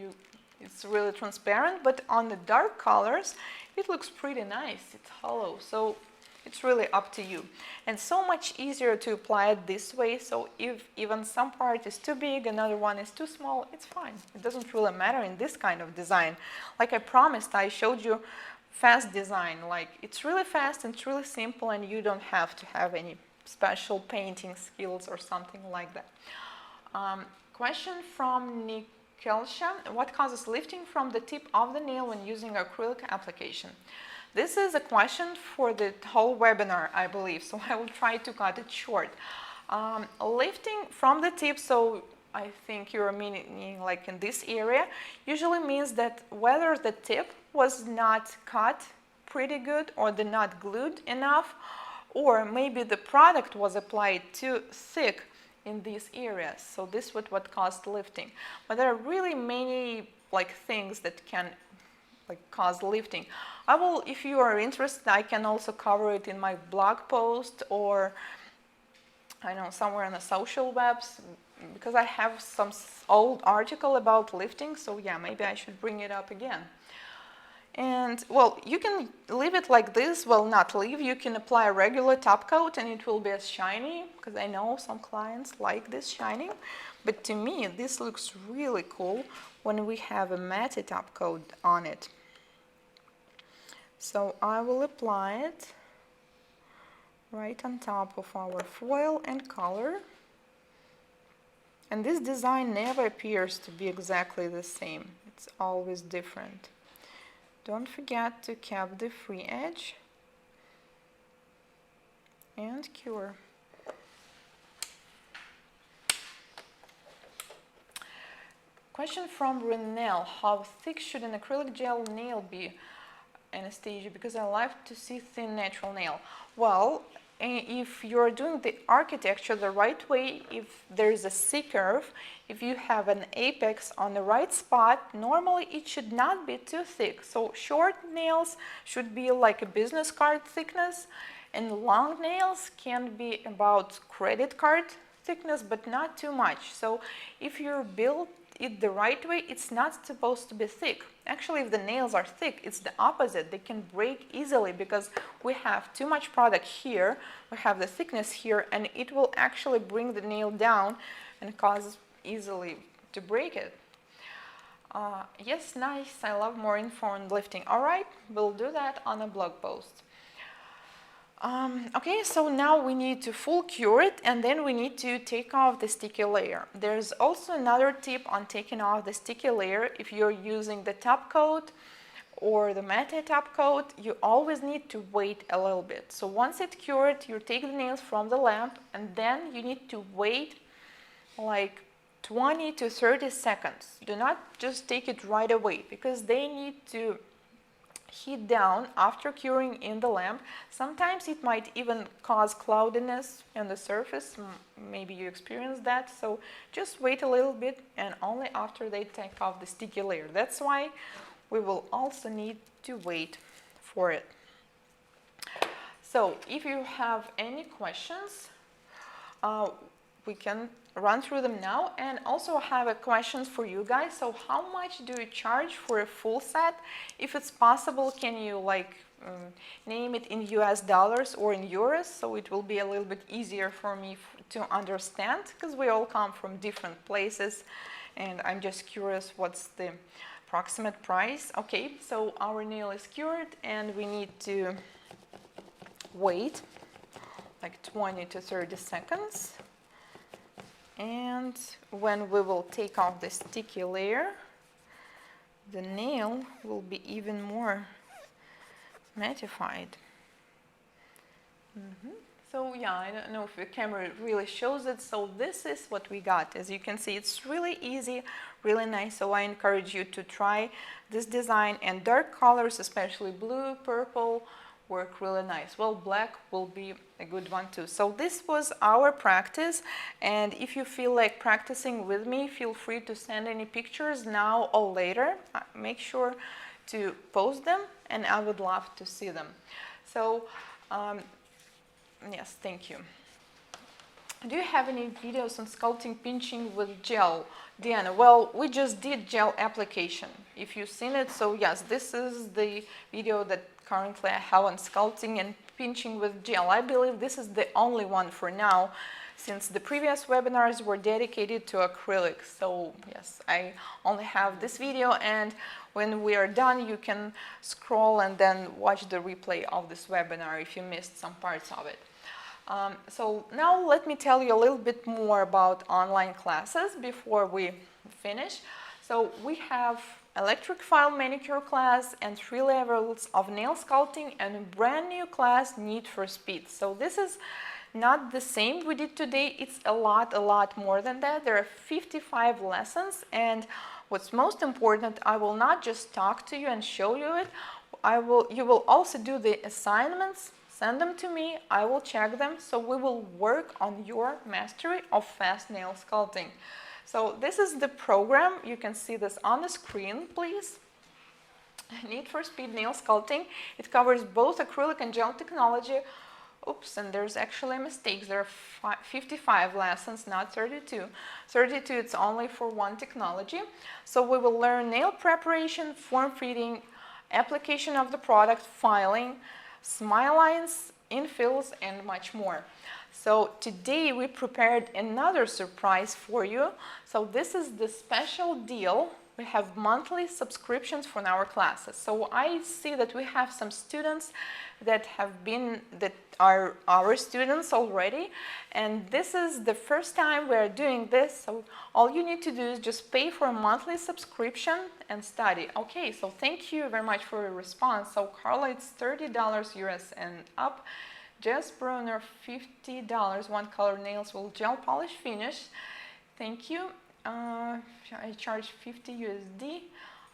it's really transparent, but on the dark colors, it looks pretty nice. It's hollow, so it's really up to you. And so much easier to apply it this way, so if even some part is too big, another one is too small, it's fine. It doesn't really matter in this kind of design. Like I promised, I showed you fast design. Like, it's really fast and it's really simple, and you don't have to have any special painting skills or something like that. Question from Nick Kelsha: what causes lifting from the tip of the nail when using acrylic application? This is a question for the whole webinar, I believe, so I will try to cut it short. Lifting from the tip, so I think you're meaning like in this area, usually means that whether the tip was not cut pretty good or not glued enough, or maybe the product was applied too thick in these areas. So this is what caused lifting. But there are really many things that can cause lifting. I will, if you are interested, I can also cover it in my blog post, or I know somewhere on the social webs, because I have some old article about lifting. So yeah, maybe I should bring it up again. And well, you can leave it like this. Well, not leave, you can apply a regular top coat and it will be as shiny, because I know some clients like this shining. But to me, this looks really cool when we have a matte top coat on it. So I will apply it right on top of our foil and color. And this design never appears to be exactly the same. It's always different. Don't forget to cap the free edge and cure. Question from Renelle: how thick should an acrylic gel nail be, Anastasia? Because I like to see thin natural nail. Well, if you're doing the architecture the right way, if there's a C-curve, if you have an apex on the right spot, normally it should not be too thick. So short nails should be like a business card thickness, and long nails can be about credit card thickness, but not too much. So if you build it the right way, it's not supposed to be thick. Actually, if the nails are thick, it's the opposite. They can break easily because we have too much product here, we have the thickness here, and it will actually bring the nail down and cause easily to break it. Yes, nice. I love more info on lifting. All right, we'll do that on a blog post. Okay, so now we need to full cure it, and then we need to take off the sticky layer. There's also another tip on taking off the sticky layer if you're using the top coat or the matte top coat, you always need to wait a little bit. So once it's cured, you take the nails from the lamp, and then you need to wait like 20 to 30 seconds. Do not just take it right away, because they need to heat down after curing in the lamp. Sometimes it might even cause cloudiness on the surface. Maybe you experienced that. So just wait a little bit, and only after they take off the sticky layer. That's why we will also need to wait for it. So if you have any questions, we can run through them now. And also have a questions for you guys. So how much do you charge for a full set? If it's possible, can you name it in US dollars or in euros, so it will be a little bit easier for me to understand, because we all come from different places, and I'm just curious what's the approximate price. Okay, so our nail is cured, and we need to wait like 20 to 30 seconds. And when we will take off the sticky layer, the nail will be even more mattified. So yeah, I don't know if the camera really shows it. So this is what we got. As you can see, it's really easy, really nice. So I encourage you to try this design, and dark colors, especially blue, purple, work really nice. Well, black will be a good one too. So this was our practice, and if you feel like practicing with me, feel free to send any pictures now or later. Make sure to post them, and I would love to see them. So yes, thank you. Do you have any videos on sculpting pinching with gel, Diana? Well, we just did gel application, if you've seen it. So yes, this is the video that currently I have on sculpting and pinching with gel. I believe this is the only one for now, since the previous webinars were dedicated to acrylic. So yes, I only have this video, and when we are done, you can scroll and then watch the replay of this webinar if you missed some parts of it. So now let me tell you a little bit more about online classes before we finish. So we have electric file manicure class and 3 levels of nail sculpting, and a brand new class, Need for Speed. So this is not the same we did today. It's a lot more than that. There are 55 lessons, and what's most important, I will not just talk to you and show you it. You will also do the assignments. Send them to me, I will check them, so we will work on your mastery of fast nail sculpting. So this is the program. You can see this on the screen, please. Need for Speed Nail Sculpting. It covers both acrylic and gel technology. Oops, and there's actually a mistake. There are 55 lessons, not 32. 32, it's only for one technology. So we will learn nail preparation, form fitting, application of the product, filing, smile lines, infills, and much more. So today we prepared another surprise for you. So this is the special deal. We have monthly subscriptions for our classes. So I see that we have some students that are our students already, and this is the first time we are doing this. So all you need to do is just pay for a monthly subscription and study. Okay, so thank you very much for your response. So Carla, it's $30 US and up. Jess Brunner, $50, one color nails with gel polish finish. Thank you. I charge 50 USD.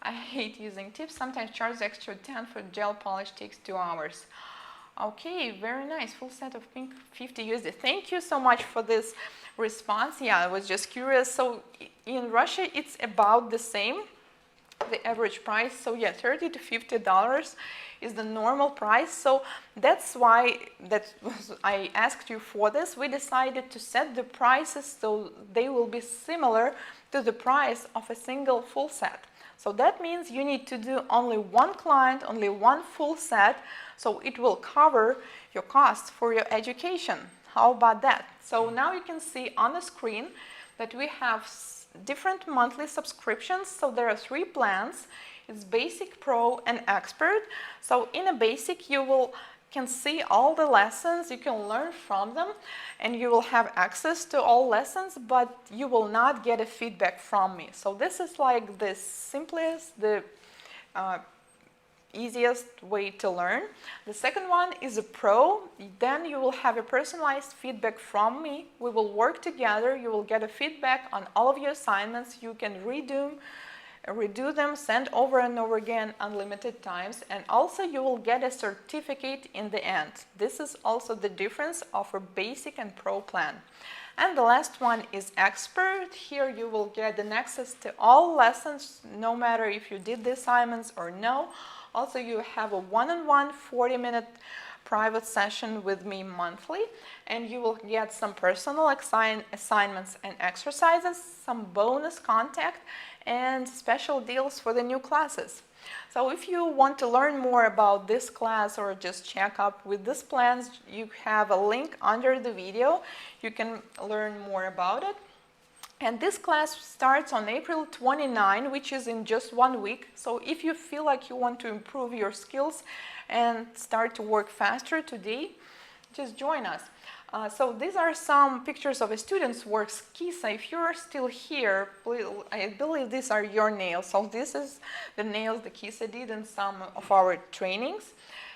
I hate using tips. Sometimes charge extra 10 for gel polish, takes 2 hours. Okay, very nice. Full set of pink, 50 USD. Thank you so much for this response. Yeah, I was just curious. So in Russia, it's about the same, the average price. So yeah, $30 to $50 is the normal price. So that's why I asked you for this. We decided to set the prices so they will be similar to the price of a single full set. So that means you need to do only one client, only one full set, so it will cover your costs for your education. How about that? So now you can see on the screen that we have different monthly subscriptions. So there are 3 plans. It's Basic, Pro, and Expert. So in a Basic, you can see all the lessons, you can learn from them, and you will have access to all lessons, but you will not get a feedback from me. So this is like the simplest, the easiest way to learn. The second one is a pro. Then you will have a personalized feedback from me. We will work together. You will get a feedback on all of your assignments. You can redo them, send over and over again unlimited times, and also you will get a certificate in the end. This is also the difference of a basic and pro plan. And the last one is expert. Here you will get an access to all lessons, no matter if you did the assignments or no. Also, you have a one-on-one 40-minute private session with me monthly, and you will get some personal assignments and exercises, some bonus contact, and special deals for the new classes. So if you want to learn more about this class or just check up with these plans, you have a link under the video. You can learn more about it. And this class starts on April 29, which is in just 1 week. So if you feel like you want to improve your skills and start to work faster today, just join us. So these are some pictures of a student's works. Kisa, if you're still here, I believe these are your nails. So this is the nails that Kisa did in some of our trainings.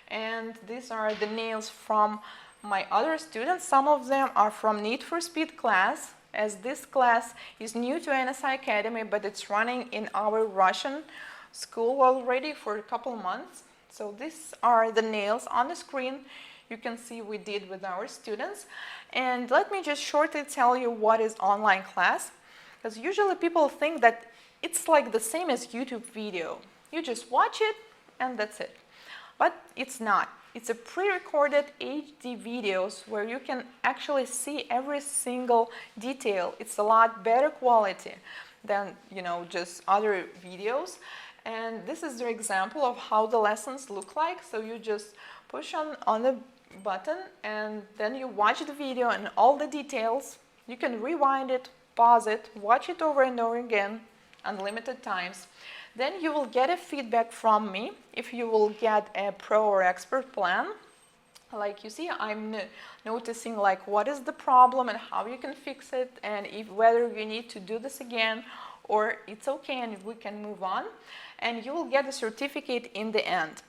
And these are the nails from my other students. Some of them are from Need for Speed class, as this class is new to NSI Academy, but it's running in our Russian school already for a couple months. So these are the nails on the screen. You can see we did with our students. And let me just shortly tell you what is online class, because usually people think that it's like the same as YouTube video. You just watch it and that's it. But it's not. It's a pre-recorded HD videos where you can actually see every single detail. It's a lot better quality than, just other videos. And this is the example of how the lessons look like. So you just push on the button and then you watch the video and all the details. You can rewind it, pause it, watch it over and over again, unlimited times. Then you will get a feedback from me if you will get a pro or expert plan. Like you see, I'm noticing like what is the problem and how you can fix it, and whether you need to do this again or it's okay and we can move on. And you will get a certificate in the end.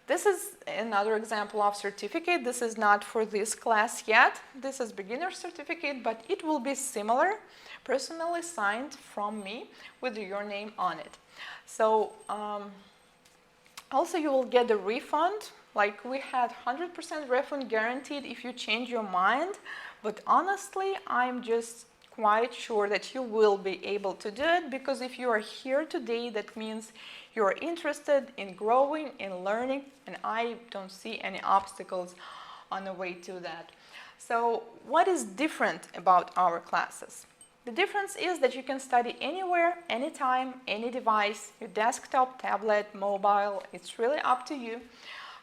This is another example of certificate. This is not for this class yet. This is beginner certificate, but it will be similar, personally signed from me with your name on it. So also you will get a refund. Like we had 100% refund guaranteed if you change your mind. But honestly, I'm just quite sure that you will be able to do it, because if you are here today, that means you are interested in growing, in learning, and I don't see any obstacles on the way to that. So what is different about our classes? The difference is that you can study anywhere, anytime, any device, your desktop, tablet, mobile, it's really up to you.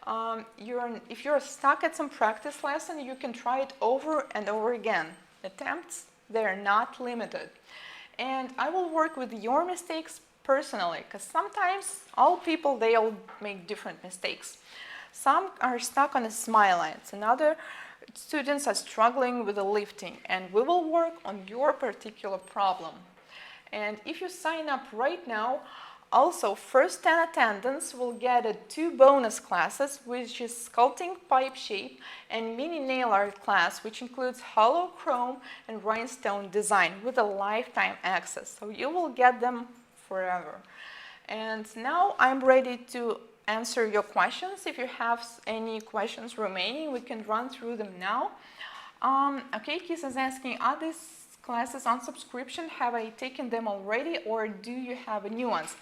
If you're stuck at some practice lesson, you can try it over and over again. Attempts, they're not limited. And I will work with your mistakes personally, because sometimes all people, they all make different mistakes. Some are stuck on the smile lines, and other students are struggling with the lifting, and we will work on your particular problem. And if you sign up right now, also first 10 attendants will get 2 bonus classes, which is sculpting pipe shape and mini nail art class, which includes hollow chrome and rhinestone design with a lifetime access. So you will get them forever. And now I'm ready to answer your questions. If you have any questions remaining, we can run through them now. Okay, Kisa is asking, are these classes on subscription? Have I taken them already, or do you have new ones?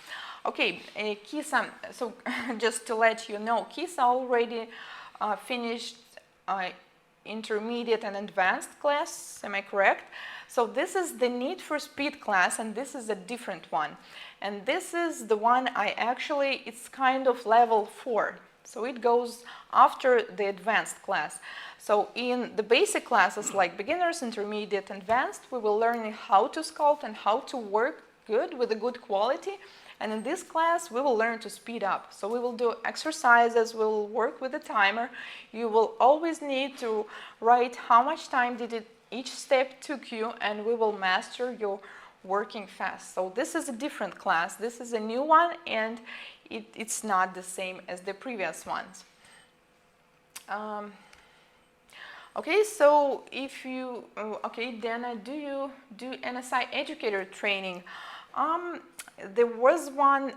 Okay, Kisa, so just to let you know, Kisa already finished intermediate and advanced class, am I correct? So this is the Need for Speed class, and this is a different one. And this is the one it's kind of level 4. So it goes after the advanced class. So in the basic classes like beginners, intermediate, advanced, we will learn how to sculpt and how to work good with a good quality. And in this class, we will learn to speed up. So we will do exercises, we will work with the timer. You will always need to write how much time each step took you, and we will master your working fast. So this is a different class. This is a new one, and it's not the same as the previous ones. Okay, so if you, okay, Dana, do you do NSI educator training? There was one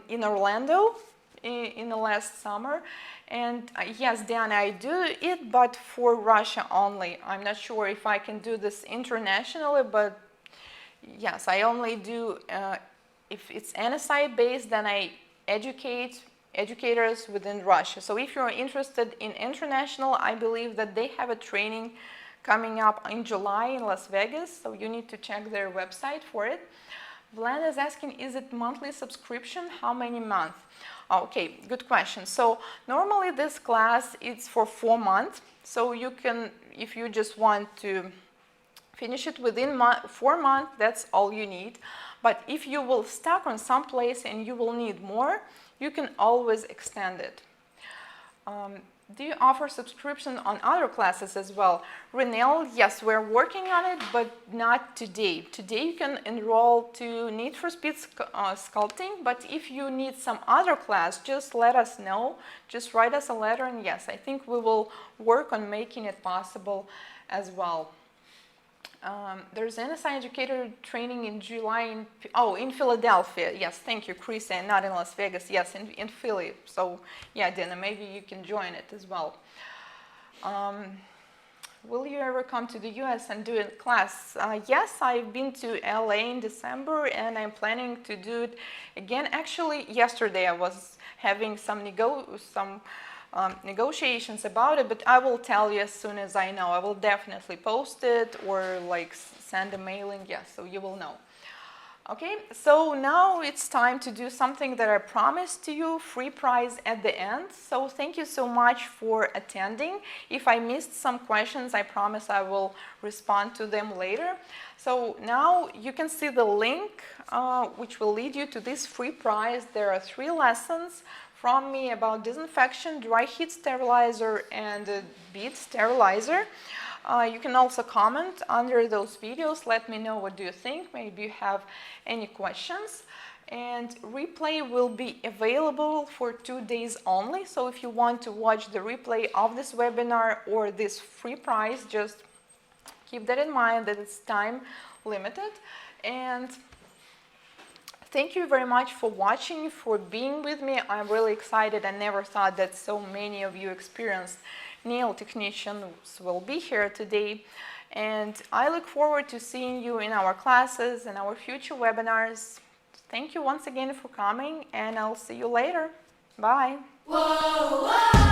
in Orlando in the last summer, and yes, Dana, I do it, but for Russia only. I'm not sure if I can do this internationally, but yes, I only do, if it's NSI based, then I educate educators within Russia. So if you're interested in international, I believe that they have a training coming up in July in Las Vegas, so you need to check their website for it. Vlad is asking, is it monthly subscription? How many months? Okay, good question. So normally this class is for 4 months, so you can, if you just want to finish it within 4 months, that's all you need. But if you will stuck on some place and you will need more, you can always extend it. Do you offer subscription on other classes as well? Renelle, yes, we're working on it, but not today. Today you can enroll to Need for Speed Sculpting, but if you need some other class, just let us know. Just write us a letter, and yes, I think we will work on making it possible as well. There's NSI educator training in July in Philadelphia. Yes, thank you, Chris, and not in Las Vegas. Yes, in Philly. So yeah, Dana, maybe you can join it as well. Will you ever come to the US and do a class? Yes, I've been to LA in December, and I'm planning to do it again. Actually, yesterday I was having some negotiations about it, but I will tell you as soon as I know. I will definitely post it or like send a mailing, yes, so you will know. Okay, so now it's time to do something that I promised to you, free prize at the end. So thank you so much for attending. If I missed some questions, I promise I will respond to them later. So now you can see the link which will lead you to this free prize. There are 3 lessons from me about disinfection, dry heat sterilizer, and bead sterilizer. You can also comment under those videos. Let me know what do you think. Maybe you have any questions. And replay will be available for 2 days only. So if you want to watch the replay of this webinar or this free prize, just keep that in mind that it's time limited. And thank you very much for watching, for being with me. I'm really excited. I never thought that so many of you experienced nail technicians will be here today. And I look forward to seeing you in our classes and our future webinars. Thank you once again for coming, and I'll see you later. Bye. Whoa, whoa.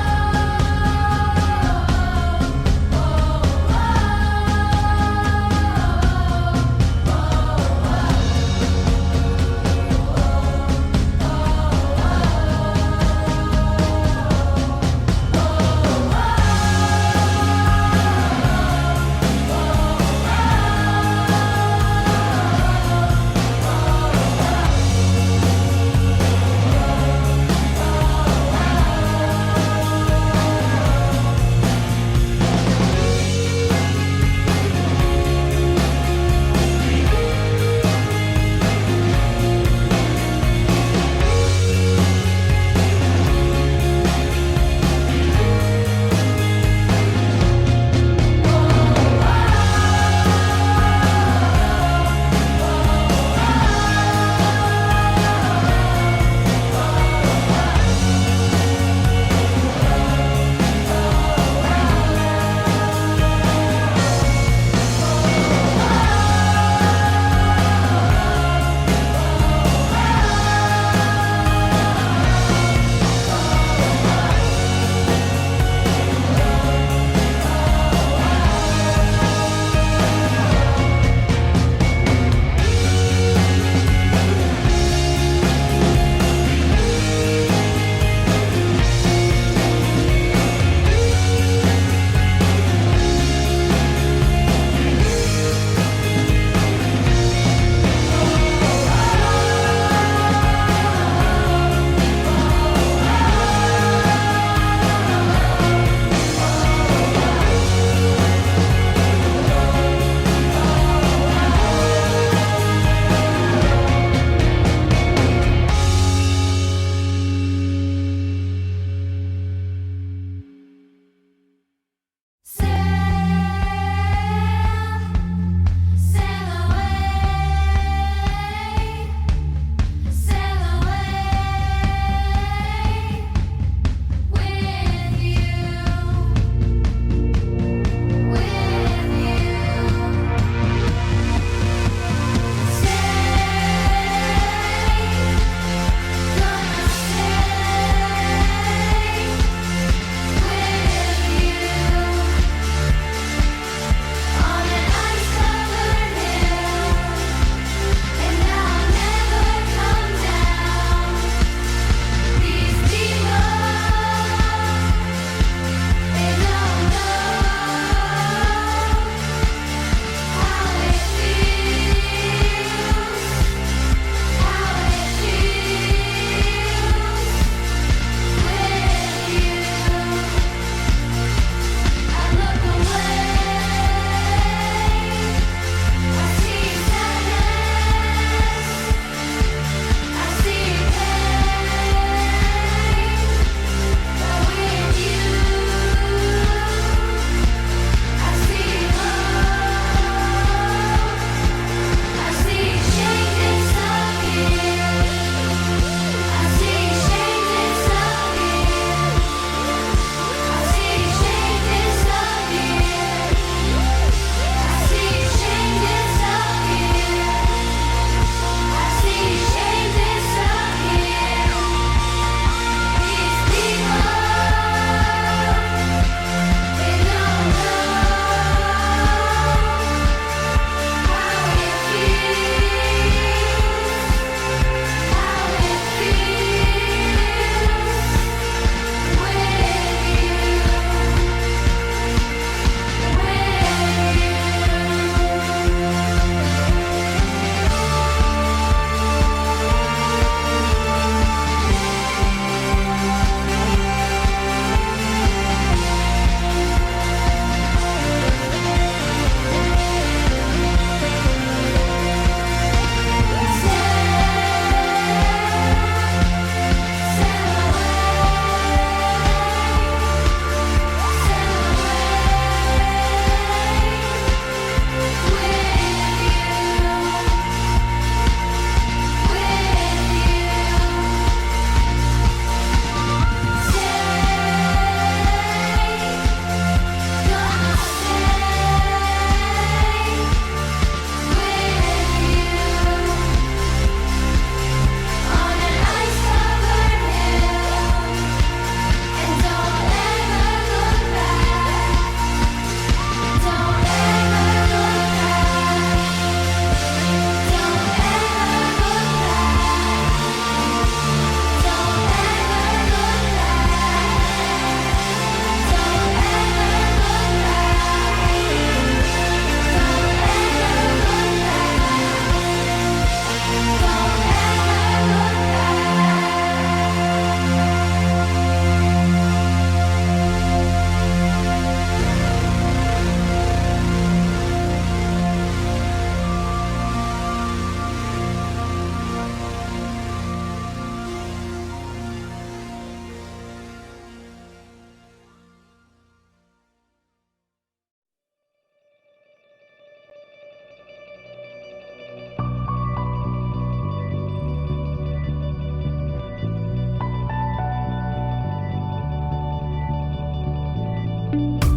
you.